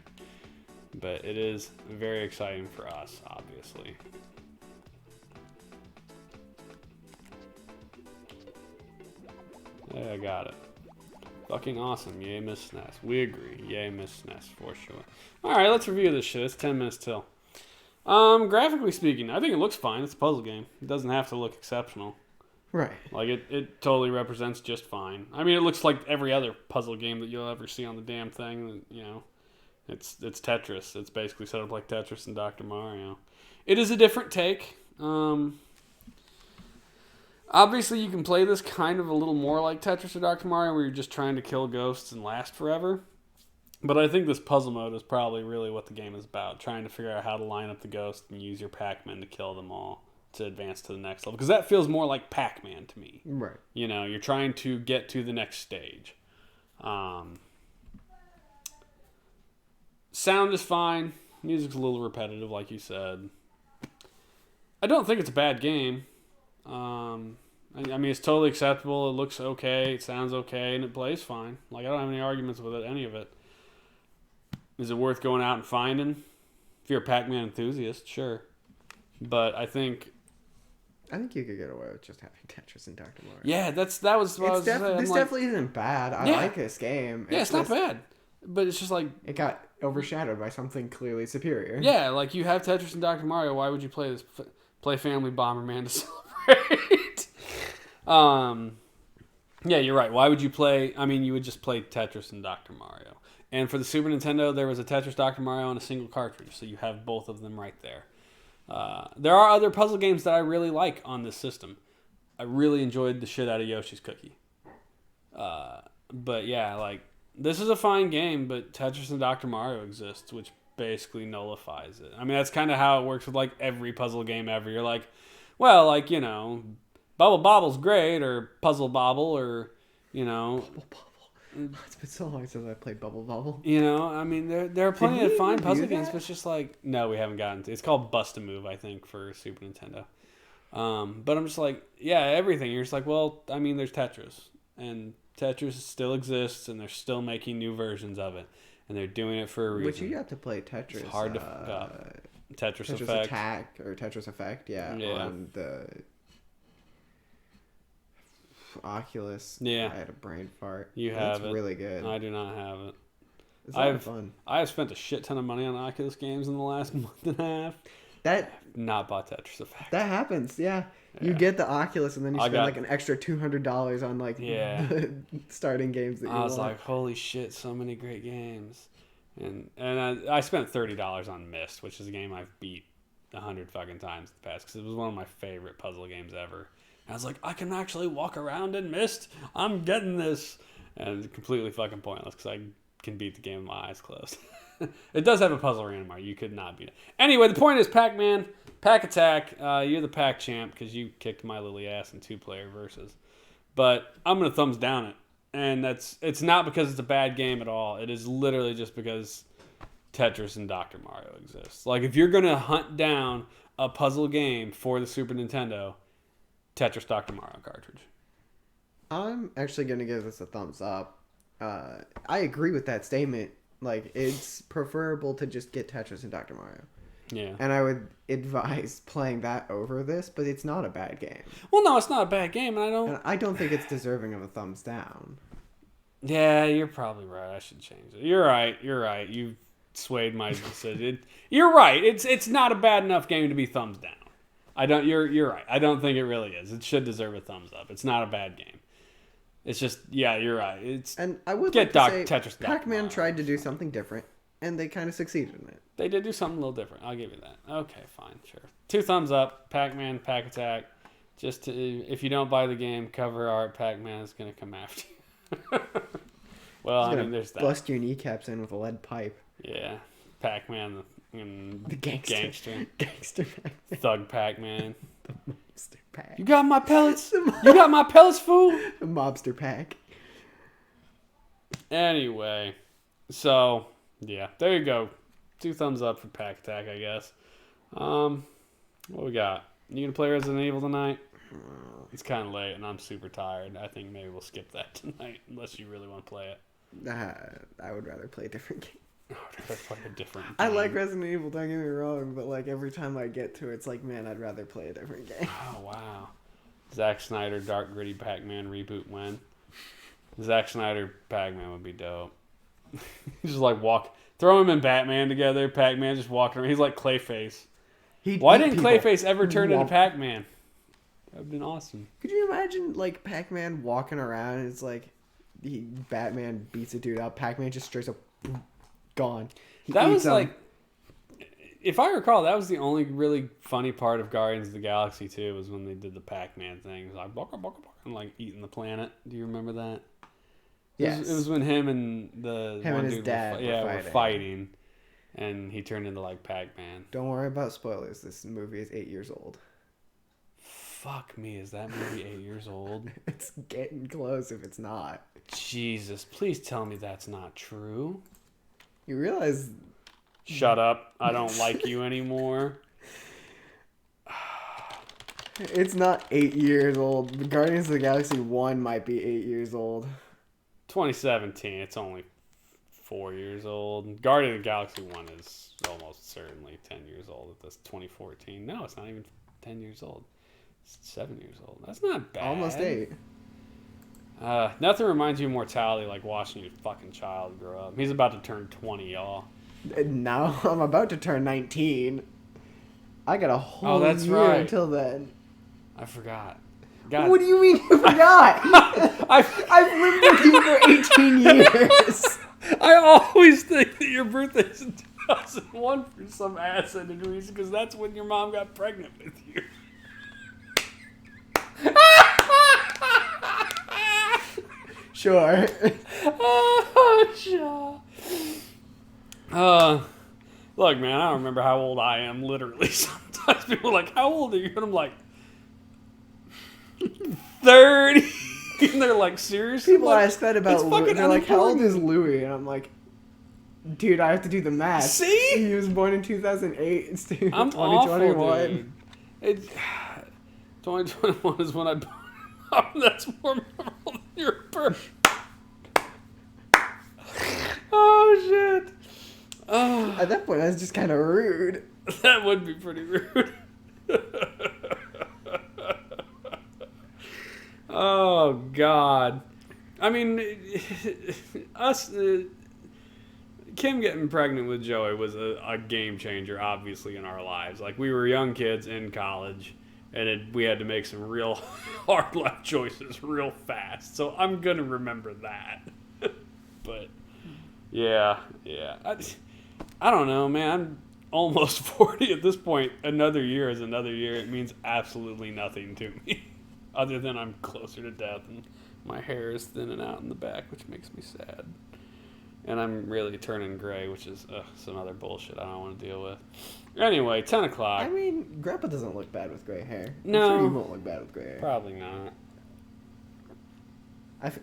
But it is very exciting for us, obviously. Yeah, I got it. Fucking awesome. Yay, Miss SNES. We agree. Yay, Miss SNES, for sure. Alright, let's review this shit. It's 10 minutes till. Graphically speaking, I think it looks fine. It's a puzzle game. It doesn't have to look exceptional. Right. Like, it totally represents just fine. I mean, it looks like every other puzzle game that you'll ever see on the damn thing. You know, it's Tetris. It's basically set up like Tetris and Dr. Mario. It is a different take. Obviously, you can play this kind of a little more like Tetris or Dr. Mario, where you're just trying to kill ghosts and last forever. But I think this puzzle mode is probably really what the game is about, trying to figure out how to line up the ghosts and use your Pac-Man to kill them all to advance to the next level. Because that feels more like Pac-Man to me. Right. You know, you're trying to get to the next stage. Sound is fine. Music's a little repetitive, like you said. I don't think it's a bad game. I mean, it's totally acceptable. It looks okay. It sounds okay, and it plays fine. Like, I don't have any arguments with it, any of it. Is it worth going out and finding? If you're a Pac-Man enthusiast, sure. But I think you could get away with just having Tetris and Dr. Mario. Yeah, that was what I was saying. This definitely isn't bad. I like this game. Yeah, it's not bad. But it's just like... It got overshadowed by something clearly superior. Yeah, like you have Tetris and Dr. Mario. Why would you play this? Play Family Bomberman to celebrate? Yeah, you're right. Why would you play... I mean, you would just play Tetris and Dr. Mario. And for the Super Nintendo, there was a Tetris Dr. Mario on a single cartridge. So you have both of them right there. There are other puzzle games that I really like on this system. I really enjoyed the shit out of Yoshi's Cookie. But yeah, like, this is a fine game, but Tetris and Dr. Mario exists, which basically nullifies it. I mean, that's kind of how it works with, like, every puzzle game ever. You're like, well, like, you know, Bubble Bobble's great, or Puzzle Bobble, or, you know... Bubble Bobble. It's been so long since I played Bubble Bobble. You know, I mean, there are plenty of fine puzzle games, but it's just like, no, we haven't gotten to. It's called Bust-A-Move, I think, for Super Nintendo. But I'm just like, yeah, everything. You're just like, well, I mean, there's Tetris. And Tetris still exists, and they're still making new versions of it. And they're doing it for a reason. Which you have to play Tetris. It's hard to fuck up. Tetris Effect. Attack, or Tetris Effect, on the... Oculus. Yeah. I had a brain fart. You have It's it. really good. I do not have it. It's a lot of fun. I have spent a shit ton of money on Oculus games in the last month and a half. Not bought Tetris Effect. That happens, yeah. You get the Oculus and then you spend like an extra $200 on like the starting games that you want. I was like, holy shit, so many great games. And I spent $30 on Myst, which is a game I've beat 100 fucking times in the past because it was one of my favorite puzzle games ever. I was like, I can actually walk around in Myst. I'm getting this. And it's completely fucking pointless because I can beat the game with my eyes closed. It does have a puzzle randomizer. You could not beat it. Anyway, the point is Pac-Man, Pac-Attack. You're the Pac champ because you kicked my lily ass in 2-player versus. But I'm going to thumbs down it. And it's not because it's a bad game at all. It is literally just because Tetris and Dr. Mario exists. Like, if you're going to hunt down a puzzle game for the Super Nintendo... Tetris Dr. Mario cartridge. I'm actually going to give this a thumbs up. I agree with that statement. Like, it's preferable to just get Tetris and Dr. Mario. Yeah. And I would advise playing that over this, but it's not a bad game. Well, no, it's not a bad game, and I don't think it's deserving of a thumbs down. Yeah, you're probably right. I should change it. You're right. You swayed my decision. You're right. It's not a bad enough game to be thumbs down. You're right. I don't think it really is. It should deserve a thumbs up. It's not a bad game. It's just, yeah, you're right. And I would like to say Tetris Pac-Man tried to do something different, and they kind of succeeded in it. They did do something a little different. I'll give you that. Okay, fine, sure. 2 thumbs up. Pac-Man, Pac-Attack. If you don't buy the game, cover art, Pac-Man is going to come after you. Well, I mean, there's that. Bust your kneecaps in with a lead pipe. Yeah, Pac-Man, the gangster Pac-Man. Thug Pac-Man. The mobster pack. You got my pellets? You got my pellets, fool? The mobster pack. Anyway, so yeah, there you go. 2 thumbs up for Pac-Attack, I guess. What we got? You gonna play Resident Evil tonight? It's kind of late, and I'm super tired. I think maybe we'll skip that tonight, unless you really want to play it. I would rather play a different game. I like Resident Evil, don't get me wrong, but like every time I get to it, it's like, man, I'd rather play a different game. Oh, wow. Zack Snyder, Dark Gritty Pac-Man reboot when? Zack Snyder, Pac-Man would be dope. Just like throw him and Batman together, Pac-Man just walking around. He's like Clayface. Why didn't Clayface ever turn into Pac-Man? That would have been awesome. Could you imagine like Pac-Man walking around and it's like Batman beats a dude up, Pac-Man just straight up gone. That was like, if I recall, that was the only really funny part of Guardians of the Galaxy 2 was when they did the Pac-Man thing. It was like, baka, baka, baka, and like eating the planet. Do you remember that? Yes. It was when him and his dad were fighting, and he turned into like Pac-Man. Don't worry about spoilers. This movie is 8 years old. Fuck me, is that movie 8 years old? It's getting close if it's not. Jesus, please tell me that's not true. You realize... Shut up. I don't like you anymore. It's not 8 years old. Guardians of the Galaxy 1 might be 8 years old. 2017, it's only 4 years old. Guardian of the Galaxy 1 is almost certainly 10 years old at this 2014. No, it's not even 10 years old. It's 7 years old. That's not bad. Almost 8. Nothing reminds you of mortality like watching your fucking child grow up. He's about to turn 20, y'all. And now I'm about to turn 19. I got a whole that's year right. until then. I forgot. God. What do you mean you forgot? I've lived with you for 18 years. I always think that your birthday's in 2001 for some ass-ended reason, because that's when your mom got pregnant with you. Sure. Look, man, I don't remember how old I am, literally. Sometimes people are like, how old are you? And I'm like, 30. And they're like, seriously? People like, ask that about Louis. They're like, how old is Louis? And I'm like, dude, I have to do the math. See? He was born in 2008. It's I'm 2021. awful, dude. 2021 is when I born. That's more memorable than your birth. Oh, shit. Oh. At that point, that's just kind of rude. That would be pretty rude. Oh, God. I mean, Kim getting pregnant with Joey was a game changer, obviously, in our lives. Like, we were young kids in college, and we had to make some real hard life choices real fast. So I'm going to remember that. But, yeah. I don't know, man. I'm almost 40 at this point. Another year is another year. It means absolutely nothing to me. Other than I'm closer to death and my hair is thinning out in the back, which makes me sad. And I'm really turning gray, which is some other bullshit I don't want to deal with. Anyway, 10 o'clock. I mean, Grandpa doesn't look bad with gray hair. No. I'm sure you won't look bad with gray hair. Probably not.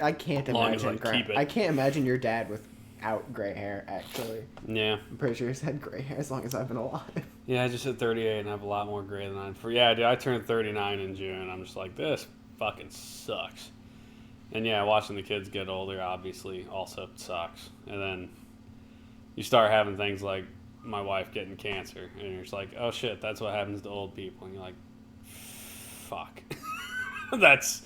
I can't As long as imagine. I keep it. I can't imagine your dad without gray hair. Actually, Yeah. I'm pretty sure he's had gray hair as long as I've been alive. Yeah, I just hit 38 and I have a lot more gray than dude, I turned 39 in June. I'm just like, this fucking sucks. And yeah, watching the kids get older obviously also sucks. And then you start having things like my wife getting cancer, and you're just like, oh shit, that's what happens to old people. And you're like, fuck. that's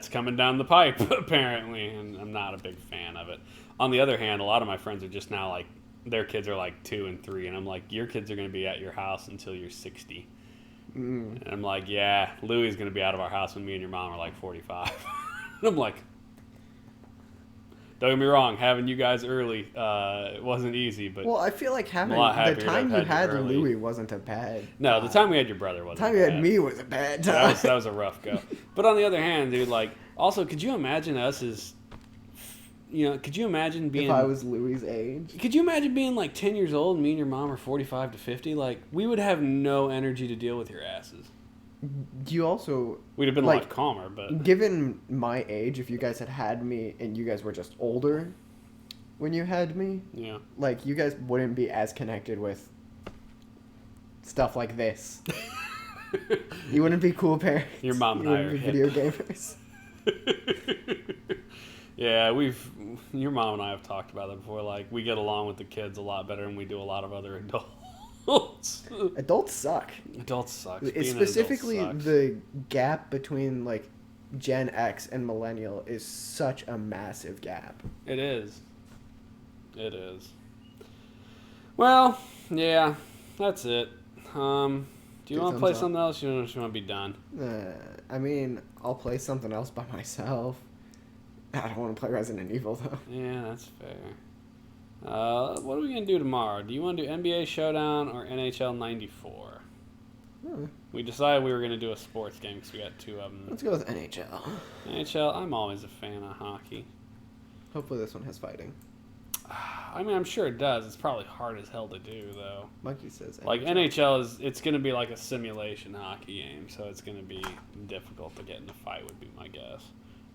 coming down the pipe, apparently, and I'm not a big fan of it. On the other hand, a lot of my friends are just now like, their kids are like 2 and 3, and I'm like, your kids are going to be at your house until you're 60. And I'm like, yeah, Louis is going to be out of our house when me and your mom are like 45. And I'm like, don't get me wrong, having you guys early it wasn't easy, but Well, I feel like having happier the to time have you had had you early. Louis wasn't a bad. no, the time we had your brother The wasn't time you had bad. me was a bad time. That was a rough go. But on the other hand, dude, like, also, could you imagine us as, could you imagine being... If I was Louis' age. Could you imagine being like 10 years old and me and your mom are 45 to 50? Like, we would have no energy to deal with your asses. You also... We'd have been a like, lot calmer, but... Given my age, if you guys had me and you guys were just older when you had me, Yeah. like, you guys wouldn't be as connected with stuff like this. You wouldn't be cool parents. Your mom and you I wouldn't are be video gamers. Yeah, your mom and I have talked about that before. Like, we get along with the kids a lot better than we do a lot of other adults. Adults suck. Adults suck. It's specifically the gap between, like, Gen X and Millennial is such a massive gap. It is. It is. Well, yeah, that's it. Do you want to play something else? You just want to be done? I mean, I'll play something else by myself. I don't want to play Resident Evil, though. Yeah, that's fair. What are we going to do tomorrow? Do you want to do NBA Showdown or NHL 94? We decided we were going to do a sports game because we got 2 of them. Let's go with NHL. NHL, I'm always a fan of hockey. Hopefully this one has fighting. I mean, I'm sure it does. It's probably hard as hell to do, though. Monkey says Like NHL it's going to be like a simulation hockey game, so it's going to be difficult to get in a fight. Would be my guess.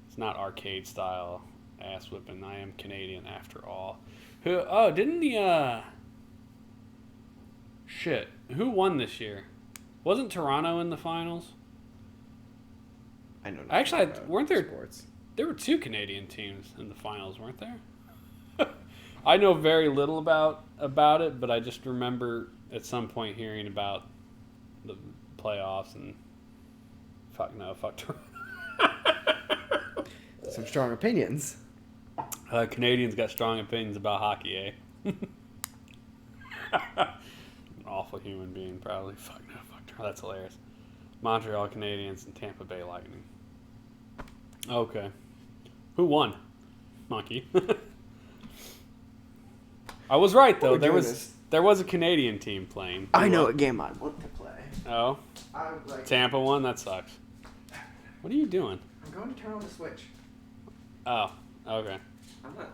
It's not arcade style ass whipping. I am Canadian after all. Didn't the shit? Who won this year? Wasn't Toronto in the finals? I know. Actually, weren't there? Sports. There were 2 Canadian teams in the finals, weren't there? I know very little about it, but I just remember at some point hearing about the playoffs and fuck Toronto. Some strong opinions. Canadians got strong opinions about hockey, eh? An awful human being, probably. Fuck Toronto. That's hilarious. Montreal Canadiens and Tampa Bay Lightning. Okay. Who won? Monkey. I was right though. There was a Canadian team playing. I know a game I want to play. Oh. I would like Tampa won? That sucks. What are you doing? I'm going to turn on the Switch. Oh, okay. I'm not.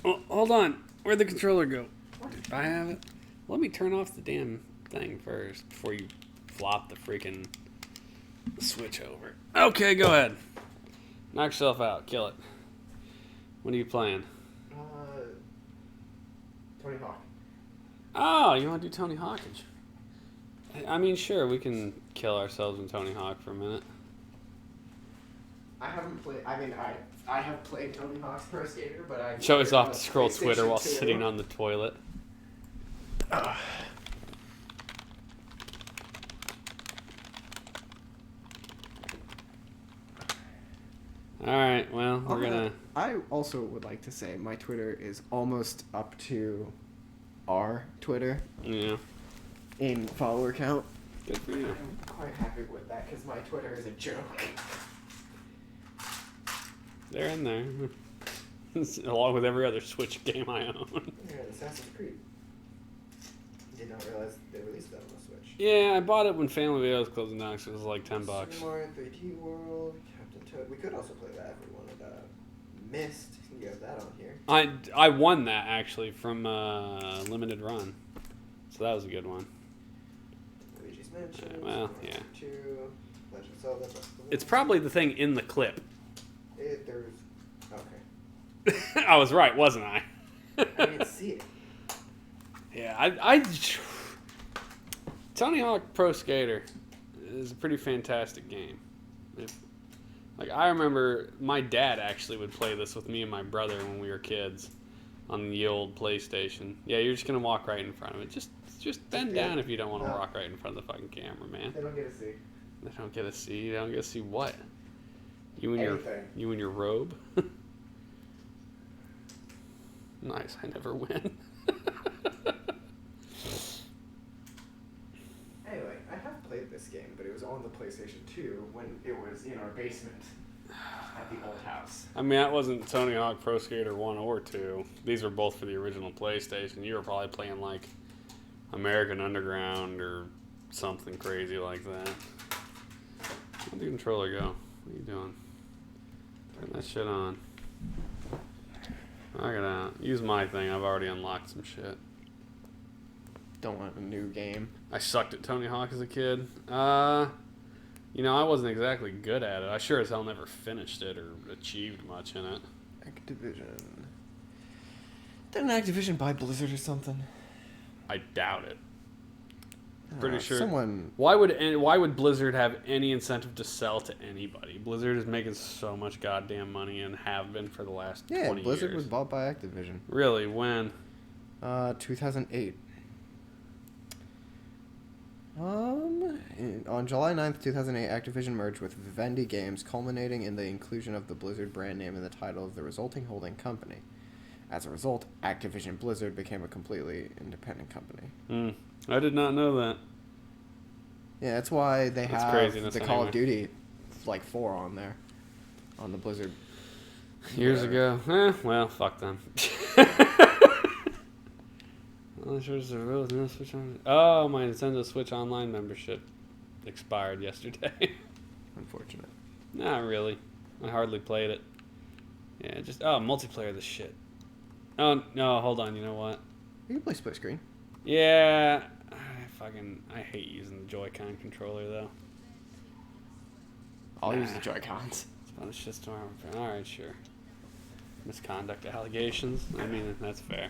Oh, hold on. Where'd the controller go? Did I have it? Let me turn off the damn thing first before you flop the freaking Switch over. Okay, go ahead. Knock yourself out. Kill it. What are you playing? Tony Hawk. Oh, you want to do Tony Hawk? I mean, sure, we can kill ourselves in Tony Hawk for a minute. I haven't played. I mean, I have played Tony Hawk's Pro Skater, but I Show us off to scroll Twitter while sitting on the toilet. Alright, well, we're gonna... I also would like to say my Twitter is almost up to our Twitter Yeah. in follower count. Good for you. I'm quite happy with that because my Twitter is a joke. They're in there. Along with every other Switch game I own. Yeah, Assassin's Creed. Did not realize they released that on the Switch. Yeah, I bought it when Family Video was closing down because it was like $10. Super Mario 3D World, Captain Toad. We could also play that if we wanted. Mist. You have that on here. I won that actually from Limited Run, so that was a good one. Luigi's Mansion. Well, yeah. 2, Legend of Zelda. It's probably the thing in the clip. There's. Okay. I was right, wasn't I? I didn't see it. Yeah, Tony Hawk Pro Skater is a pretty fantastic game. Like, I remember my dad actually would play this with me and my brother when we were kids on the old PlayStation. Yeah, you're just going to walk right in front of it. Just bend down if you don't want to walk right in front of the fucking camera, man. They don't get to see. They don't get to see. They don't get to see what? You and your robe? Nice. I never win. Anyway, I have played this game, but it was on the PlayStation 2 when it was in our basement at the old house. I mean, that wasn't Tony Hawk Pro Skater 1 or 2. These were both for the original PlayStation. You were probably playing, like, American Underground or something crazy like that. Where'd the controller go? What are you doing? Turn that shit on. Knock it out. Use my thing. I've already unlocked some shit. Don't want a new game. I sucked at Tony Hawk as a kid. You know, I wasn't exactly good at it. I sure as hell never finished it or achieved much in it. Activision. Didn't Activision buy Blizzard or something? I doubt it. Pretty sure. Someone. Why would Blizzard have any incentive to sell to anybody? Blizzard is making so much goddamn money and have been for the last 20 years. Yeah, Blizzard was bought by Activision. Really? When? 2008. On July 9th, 2008, Activision merged with Vivendi Games, culminating in the inclusion of the Blizzard brand name in the title of the resulting holding company. As a result, Activision Blizzard became a completely independent company. I did not know that. Yeah, that's why they have craziness the Call of Duty, like 4 on there, on the Blizzard. Years ago. Well, fuck them. Oh, my Nintendo Switch Online membership expired yesterday. Unfortunate. Not really. I hardly played it. Yeah, just multiplayer this shit. Oh no, hold on. You know what? You can play split screen. Yeah, I hate using the Joy-Con controller though. I'll use the Joy-Cons. It's fun as shitstorm. All right, sure. Misconduct allegations. I mean, that's fair.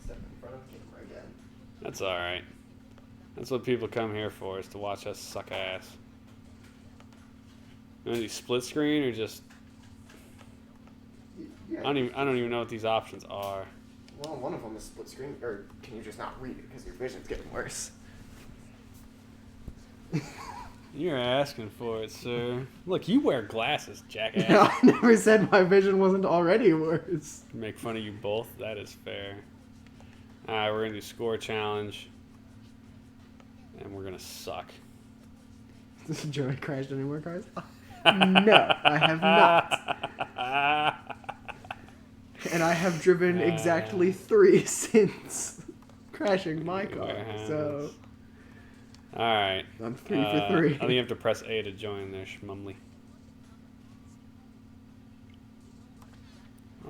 Step in front of the camera again. That's all right. That's what people come here for, is to watch us suck ass. You want to do split screen or just? Yeah. I don't even know what these options are. Well, one of them is split screen, or can you just not read it because your vision's getting worse? You're asking for it, sir. Look, you wear glasses, jackass. I never said my vision wasn't already worse. Make fun of you both. That is fair. All right, we're gonna do score challenge, and we're gonna suck. Does Joey crashed any more cars? No, I have not. And I have driven exactly 3 since crashing my car. So all right, I'm 3 for 3. I think you have to press A to join there, Schmumly.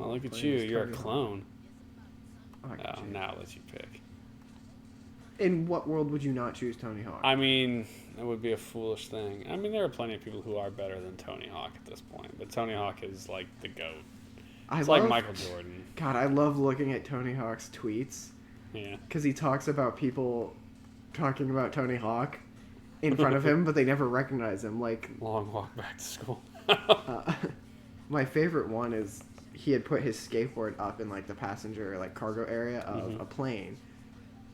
Oh, look at you. You're a clone. Oh, now it lets you pick. In what world would you not choose Tony Hawk? I mean, that would be a foolish thing. I mean, there are plenty of people who are better than Tony Hawk at this point, but Tony Hawk is like the GOAT. It's like Michael Jordan. God, I love looking at Tony Hawk's tweets. Yeah. Because he talks about people talking about Tony Hawk in front of him, but they never recognize him. Like, long walk back to school. My favorite one is he had put his skateboard up in like the passenger like cargo area of a plane,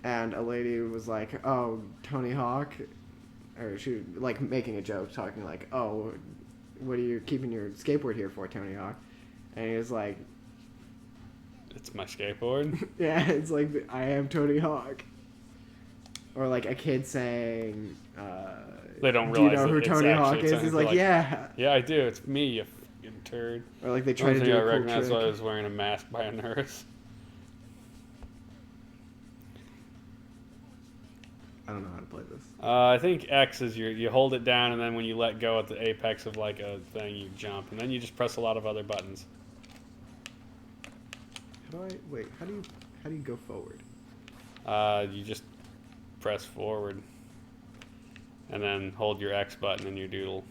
and a lady was like, "Oh, Tony Hawk," or she like making a joke, talking like, "Oh, what are you keeping your skateboard here for, Tony Hawk?" And he was like, "It's my skateboard." Yeah, it's like, "I am Tony Hawk." Or like a kid saying, they don't realize. Do you know who Tony Hawk is? He's like, yeah. Yeah, I do. It's me, you fucking turd. Or like they try to do a cool recognize trick. why I was wearing a mask by a nurse. I don't know how to play this. I think X is you hold it down, and then when you let go at the apex of like a thing, you jump, and then you just press a lot of other buttons. How do you go forward? You just press forward, and then hold your X button in your doodle.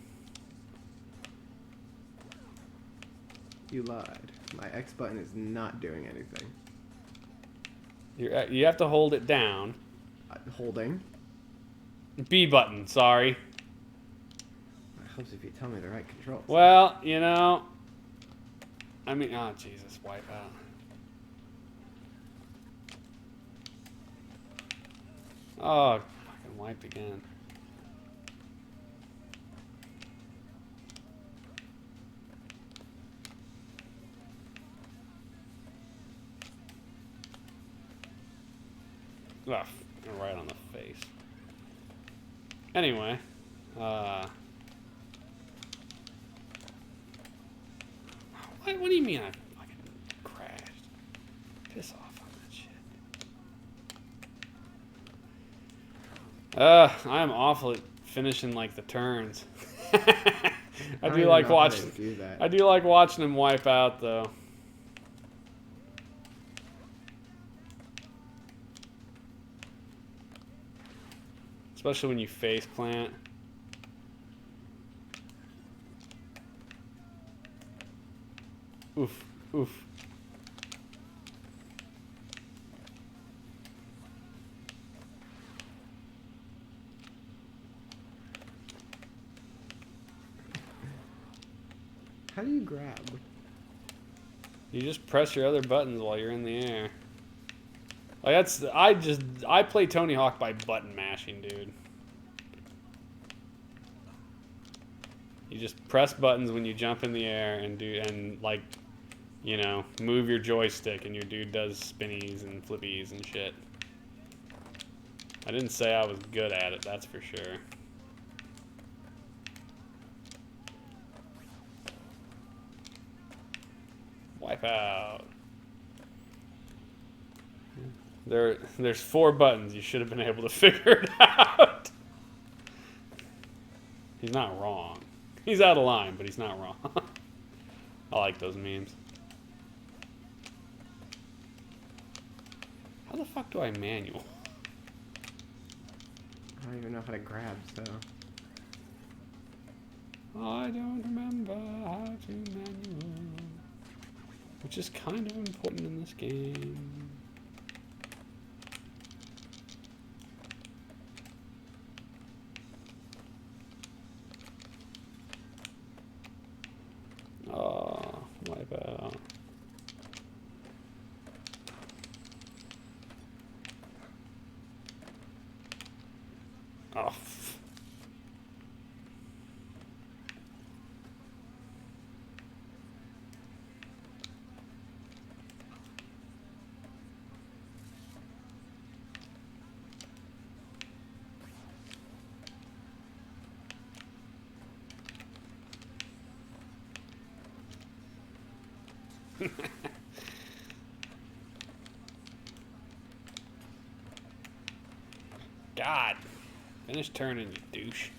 You lied. My X button is not doing anything. You have to hold it down. Holding. B button, sorry. That helps if you tell me the right controls. Well, you know, I mean, oh Jesus, wipe out. Oh, fucking wiped again. Ugh, right on the face. Anyway, what do you mean I fucking crashed? Piss off on that shit. I am awful at finishing like the turns. I do like watching them wipe out though. Especially when you face plant. Oof, oof. How do you grab? You just press your other buttons while you're in the air. Like I play Tony Hawk by button mashing, dude. You just press buttons when you jump in the air and like, you know, move your joystick and your dude does spinnies and flippies and shit. I didn't say I was good at it, that's for sure. Wipe out. There's 4 buttons. You should have been able to figure it out. He's not wrong. He's out of line, but he's not wrong. I like those memes. the fuck do I manual? I don't even know how to grab, so. I don't remember how to manual. Which is kind of important in this game. Oh, wipe out. Oh. God. Finish turning, you douche.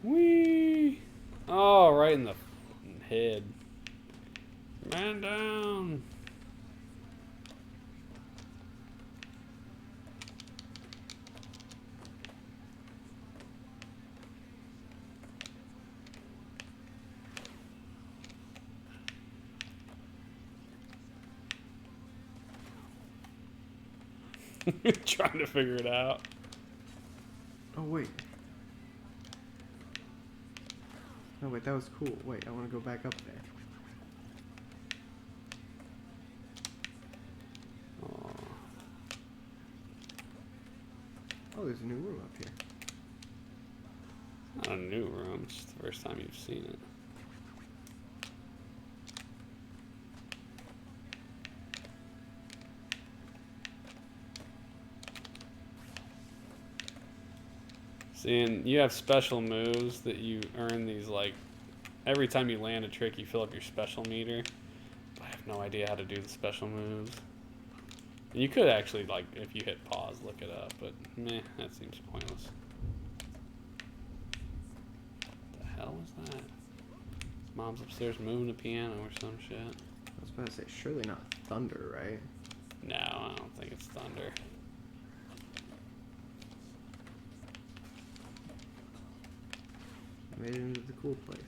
Whee! Oh, right in the head. Man down. Trying to figure it out. Oh, wait. No, wait, that was cool. Wait, I want to go back up there. Oh, there's a new room up here. Not a new room, it's just the first time you've seen it. See, and you have special moves that you earn these, like, every time you land a trick, you fill up your special meter. But I have no idea how to do the special moves. And you could actually, like, if you hit pause, look it up, but meh, that seems pointless. What the hell was that? Mom's upstairs moving a piano or some shit. I was about to say, surely not thunder, right? No, I don't think it's thunder. I made it into the cool place.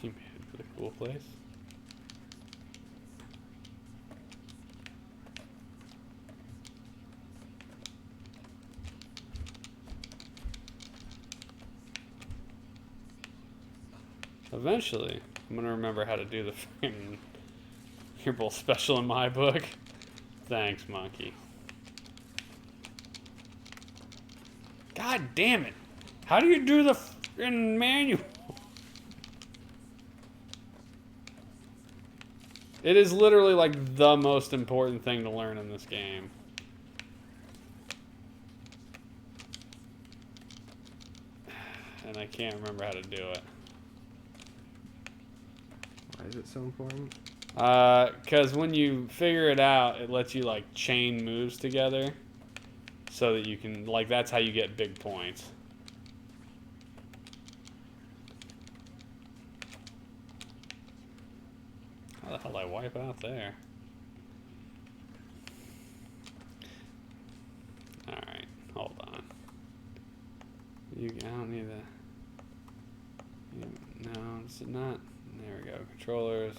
You made it to the cool place? Eventually, I'm gonna remember how to do the fucking. You're both special in my book. Thanks, monkey. God damn it! How do you do the fucking manual? It is literally like the most important thing to learn in this game. And I can't remember how to do it. Why is it so important? Because when you figure it out, it lets you like chain moves together so that you can, like, that's how you get big points. How the hell did I wipe out there? Alright, hold on. I don't need no, it's not. There we go. Controllers.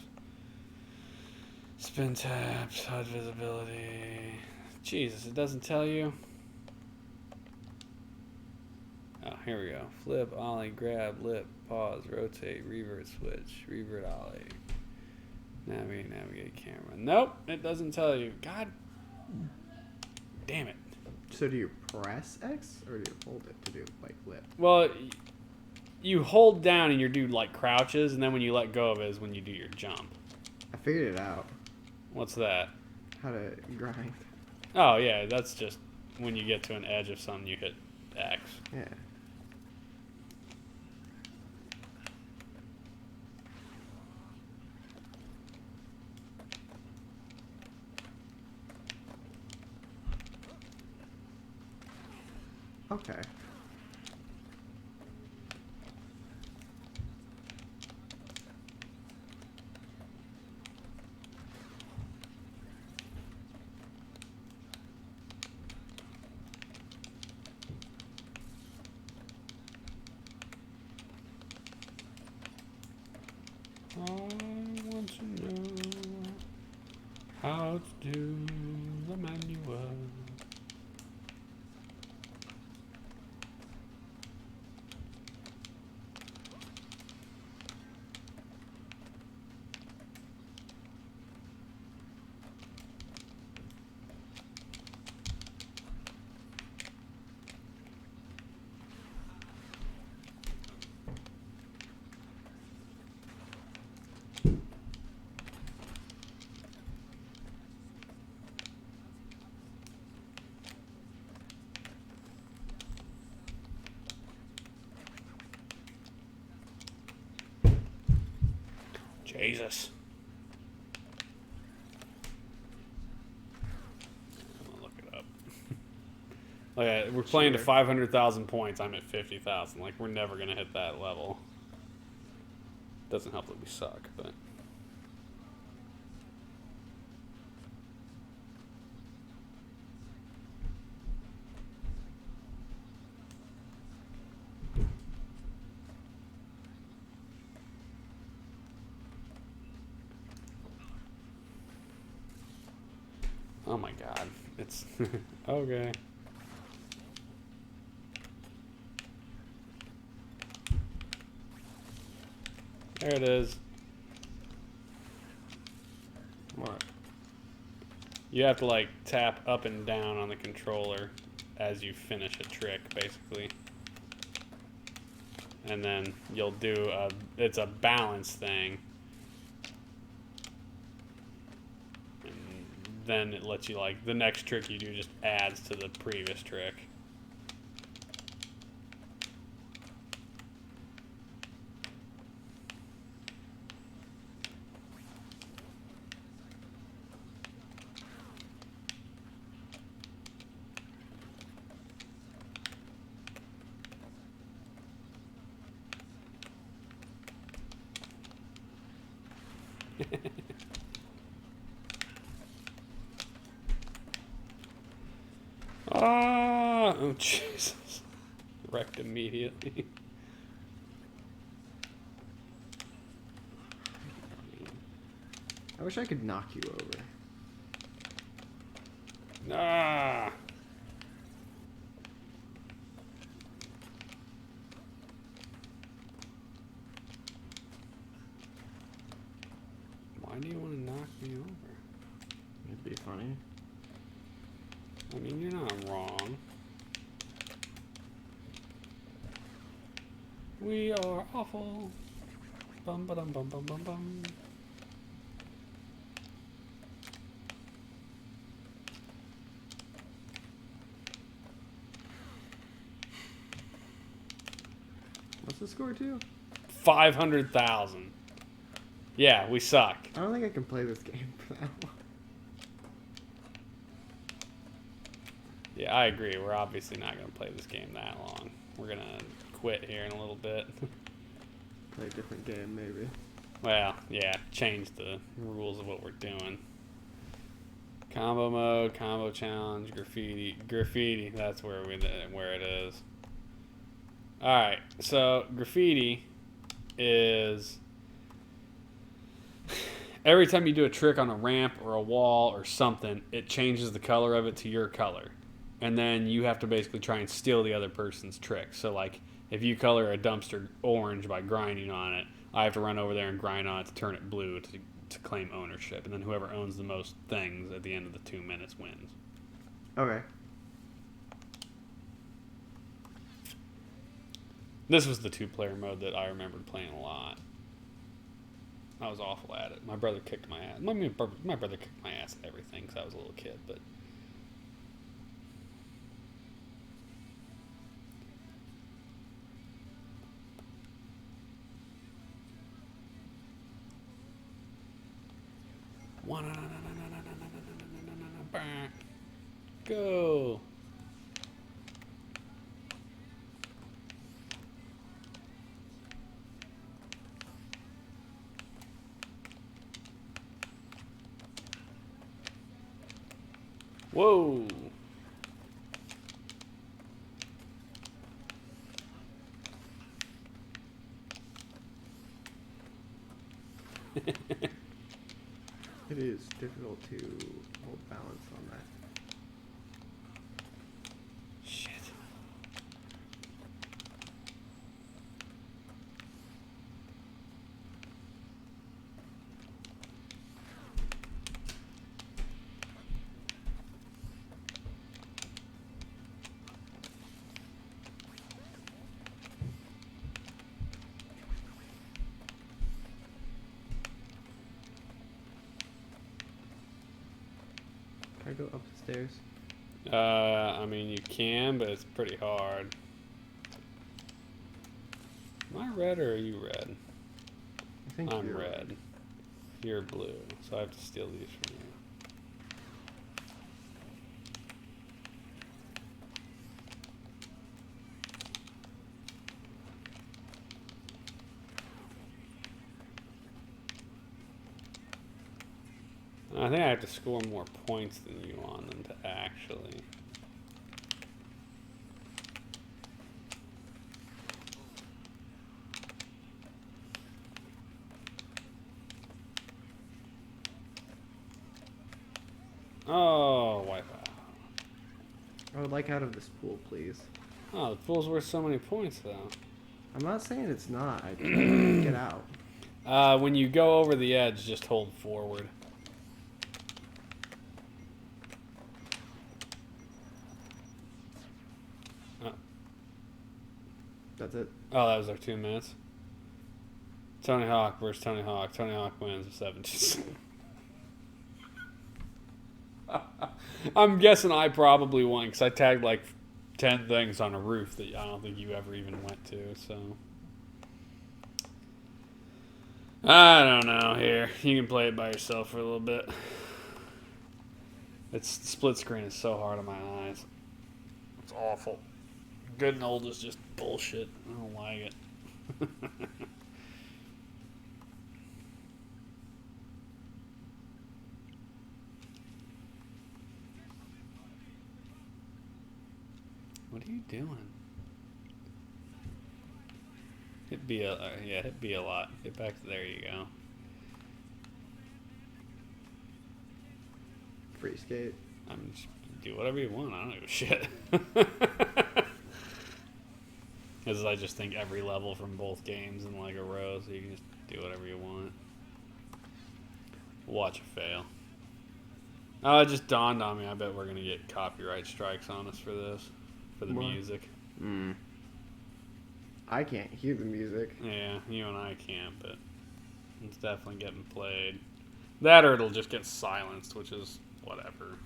Spin tabs, HUD visibility. Jesus, it doesn't tell you. Oh, here we go. Flip, ollie, grab, lip, pause, rotate, revert switch, revert ollie. Navigate camera. Nope, it doesn't tell you. God damn it. So do you press X or do you hold it to do like lip? Well, you hold down and your dude like crouches, and then when you let go of it is when you do your jump. I figured it out. What's that? How to grind. Oh yeah, that's just when you get to an edge of something you hit X. Yeah. Okay. I want to know how to do the manual. Jesus. I'm gonna look it up. Okay, we're playing to 500,000 points. I'm at 50,000. Like, we're never gonna hit that level. Doesn't help that we suck, but. Oh my god. It's. Okay. There it is. What? You have to, like, tap up and down on the controller as you finish a trick, basically. And then you'll do it's a balance thing. And then it lets you, like, the next trick you do just adds to the previous trick. Oh, Jesus. Wrecked immediately. I wish I could knock you over. Ah. Why do you want to knock me over? It'd be funny. I mean, you're not wrong. We are awful. Bum ba dum bum bum bum bum. What's the score to? 500,000. Yeah, we suck. I don't think I can play this game for that long. Yeah, I agree. We're obviously not going to play this game that long. We're going to quit here in a little bit. Play a different game, maybe. Well, yeah, change the rules of what we're doing. Combo mode, combo challenge, graffiti. Graffiti, that's where it is. Alright, so graffiti is every time you do a trick on a ramp or a wall or something, it changes the color of it to your color. And then you have to basically try and steal the other person's trick. So, like, if you color a dumpster orange by grinding on it, I have to run over there and grind on it to turn it blue to claim ownership. And then whoever owns the most things at the end of the 2 minutes wins. Okay. This was the 2-player mode that I remembered playing a lot. I was awful at it. My brother kicked my ass. My brother kicked my ass at everything because I was a little kid, but... Go. Whoa. It is difficult to hold balance on that. Shit. Can I go up the stairs? I mean, you can, but it's pretty hard. Am I red or are you red? I think I'm you're red. You're blue, so I have to steal these from you. I think I have to score more points than you on them to actually. Oh, wipe out. I would like out of this pool, please. Oh, the pool's worth so many points, though. I'm not saying it's not. I can't get out. When you go over the edge, just hold forward. That's it. Oh, that was our 2 minutes. Tony Hawk versus Tony Hawk. Tony Hawk wins with 17. I'm guessing I probably won because I tagged like 10 things on a roof that I don't think you ever even went to, so. I don't know. Here, you can play it by yourself for a little bit. It's split screen is so hard on my eyes. It's awful. Good and old is just bullshit. I don't like it. What are you doing? Hit B a yeah, hit B a lot. Get back to there you go. Free skate. I'm just do whatever you want. I don't give a shit. Because I just think every level from both games in like a row, so you can just do whatever you want. Watch it fail. Oh, it just dawned on me. I bet we're gonna get copyright strikes on us for this, for the music. I can't hear the music. Yeah, you and I can't, but it's definitely getting played. That or it'll just get silenced, which is whatever.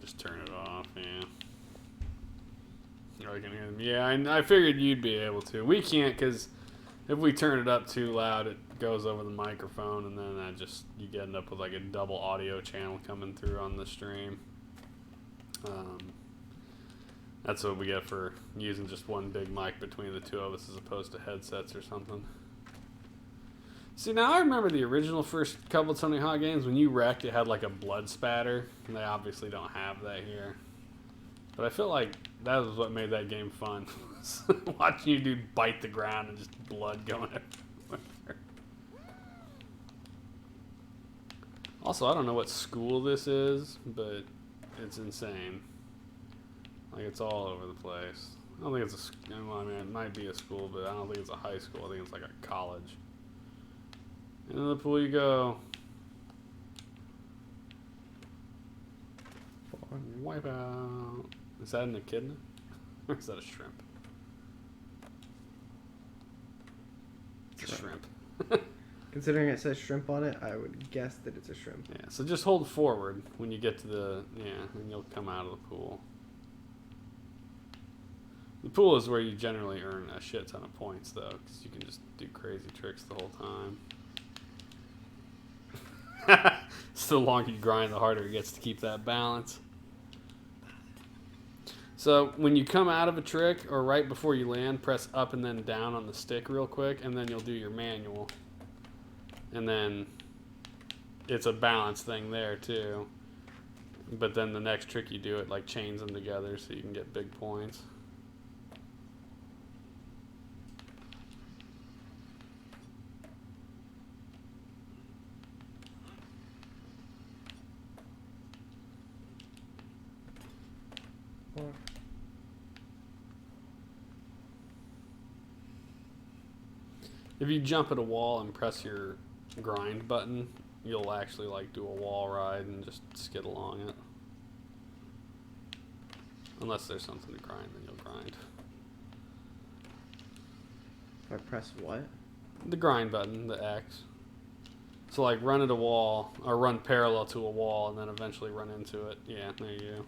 Just turn it off, yeah. I can hear them. Yeah, I figured you'd be able to. We can't because if we turn it up too loud, it goes over the microphone, and then you end up with like a double audio channel coming through on the stream. That's what we get for using just one big mic between the two of us as opposed to headsets or something. See, now I remember the original first couple Tony Hawk games. When you wrecked, it had like a blood spatter. And they obviously don't have that here. But I feel like that was what made that game fun. Watching you dude bite the ground and just blood going everywhere. Also, I don't know what school this is, but it's insane. Like, it's all over the place. I don't think it's well, I mean, it might be a school, but I don't think it's a high school. I think it's like a college. Into the pool you go. Wipe out. Is that an echidna? Or is that a shrimp? It's a shrimp. Considering it says shrimp on it, I would guess that it's a shrimp. Yeah, so just hold forward when you get to the, and you'll come out of the pool. The pool is where you generally earn a shit ton of points, though, because you can just do crazy tricks the whole time. So the longer you grind, the harder it gets to keep that balance. So when you come out of a trick or right before you land, press up and then down on the stick real quick, and then you'll do your manual. And then it's a balance thing there too. But then the next trick you do, it like chains them together so you can get big points. If you jump at a wall and press your grind button, you'll actually like do a wall ride and just skid along it. Unless there's something to grind, then you'll grind. If I press what? The grind button, the X. So like run at a wall, or run parallel to a wall and then eventually run into it. Yeah, there you go.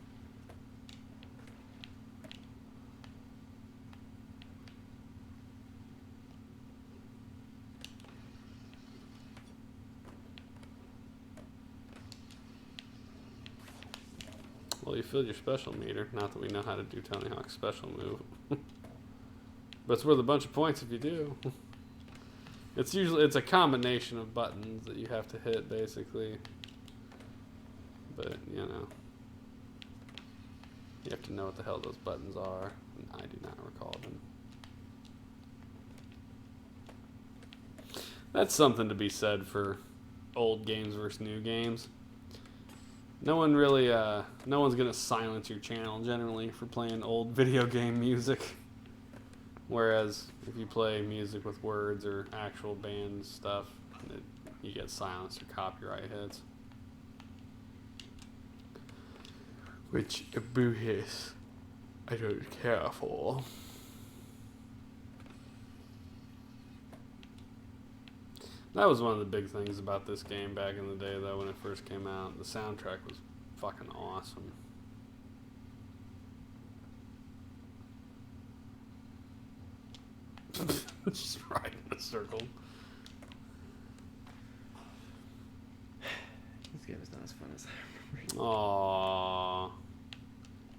Well, you filled your special meter. Not that we know how to do Tony Hawk's special move. But it's worth a bunch of points if you do. It's a combination of buttons that you have to hit, basically. But, you know. You have to know what the hell those buttons are. And I do not recall them. That's something to be said for old games versus new games. No one really, no one's gonna silence your channel generally for playing old video game music. Whereas if you play music with words or actual band stuff, you get silenced or copyright hits. Which, boo-hiss, I don't care for. That was one of the big things about this game back in the day, though, when it first came out. The soundtrack was fucking awesome. Just right in a circle. This game is not as fun as I remember. Aww.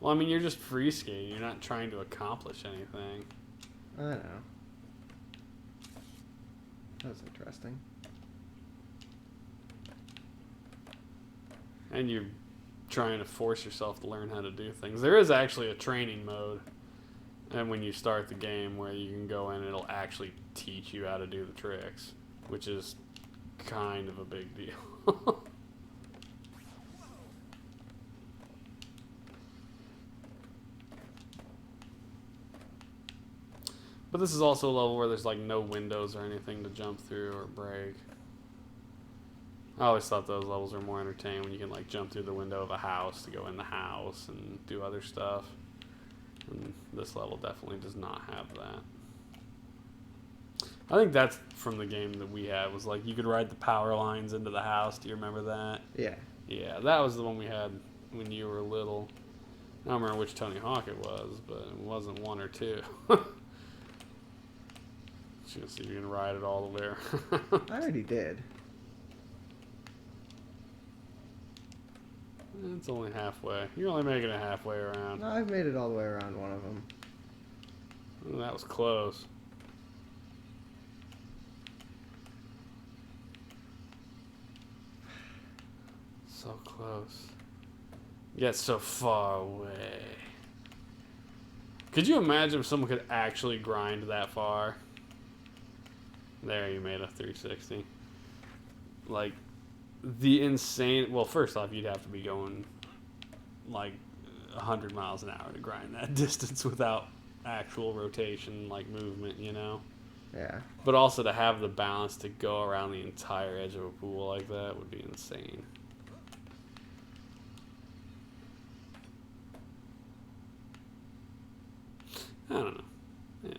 Well, I mean, you're just free skating. You're not trying to accomplish anything. I know. That was interesting. And you're trying to force yourself to learn how to do things. There is actually a training mode, and when you start the game, where you can go in and it'll actually teach you how to do the tricks, which is kind of a big deal. But this is also a level where there's like no windows or anything to jump through or break. I always thought those levels were more entertaining when you can like jump through the window of a house to go in the house and do other stuff. And this level definitely does not have that. I think that's from the game that we had, was like you could ride the power lines into the house. Do you remember that? Yeah. Yeah, that was the one we had when you were little. I don't remember which Tony Hawk it was, but it wasn't 1 or 2. Just gonna see if you can ride it all the way around. I already did. It's only halfway. You're only making it halfway around. No, I've made it all the way around one of them. Ooh, that was close. So close. Yet so far away. Could you imagine if someone could actually grind that far? There, you made a 360. Like, the insane... Well, first off, you'd have to be going, like, 100 miles an hour to grind that distance without actual rotation, like, movement, you know? Yeah. But also to have the balance to go around the entire edge of a pool like that would be insane. I don't know. Yeah.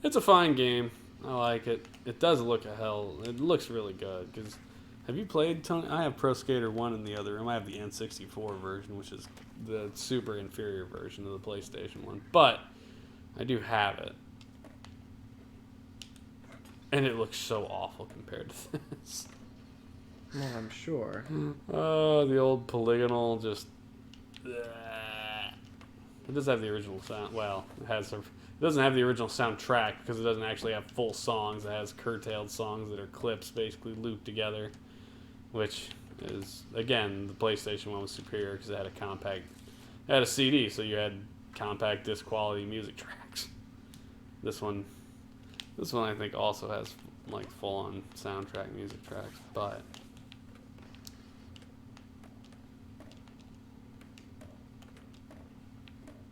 It's a fine game. I like it. It does look a hell. It looks really good. Because have you played Tony? I have Pro Skater 1 in the other room. I have the N64 version, which is the super inferior version of the PlayStation 1. But I do have it. And it looks so awful compared to this. Well, I'm sure. Oh, the old polygonal just... It does have the original sound. Well, it doesn't have the original soundtrack because it doesn't actually have full songs. It has curtailed songs that are clips basically looped together, which is, again, the PlayStation one was superior because it had it had a CD, so you had compact disc quality music tracks. This one I think also has like full on soundtrack music tracks, but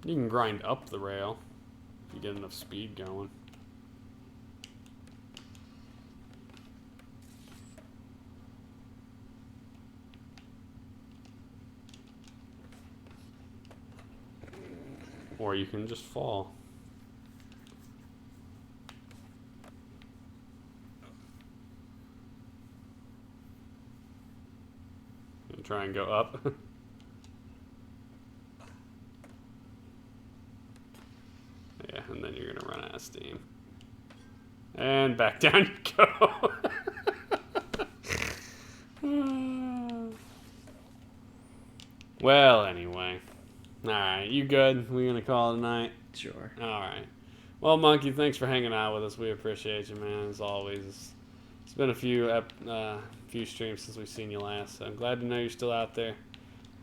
you can grind up the rail if you get enough speed going. Or you can just fall. And try and go up. Yeah, and then you're gonna run out of steam. And back down you go. Well, anyway. Alright, you good? We gonna call it a night? Sure. Alright. Well, Monkey, thanks for hanging out with us. We appreciate you, man, as always. It's been a few streams since we've seen you last, so I'm glad to know you're still out there,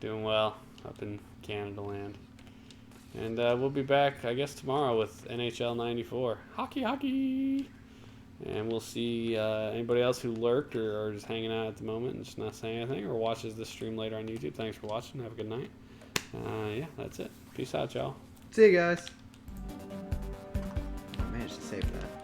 doing well up in Canada land. And we'll be back, I guess, tomorrow with NHL 94. Hockey! And we'll see anybody else who lurked or just hanging out at the moment and just not saying anything or watches this stream later on YouTube. Thanks for watching. Have a good night. Yeah, that's it. Peace out, y'all. See you guys. I managed to save that.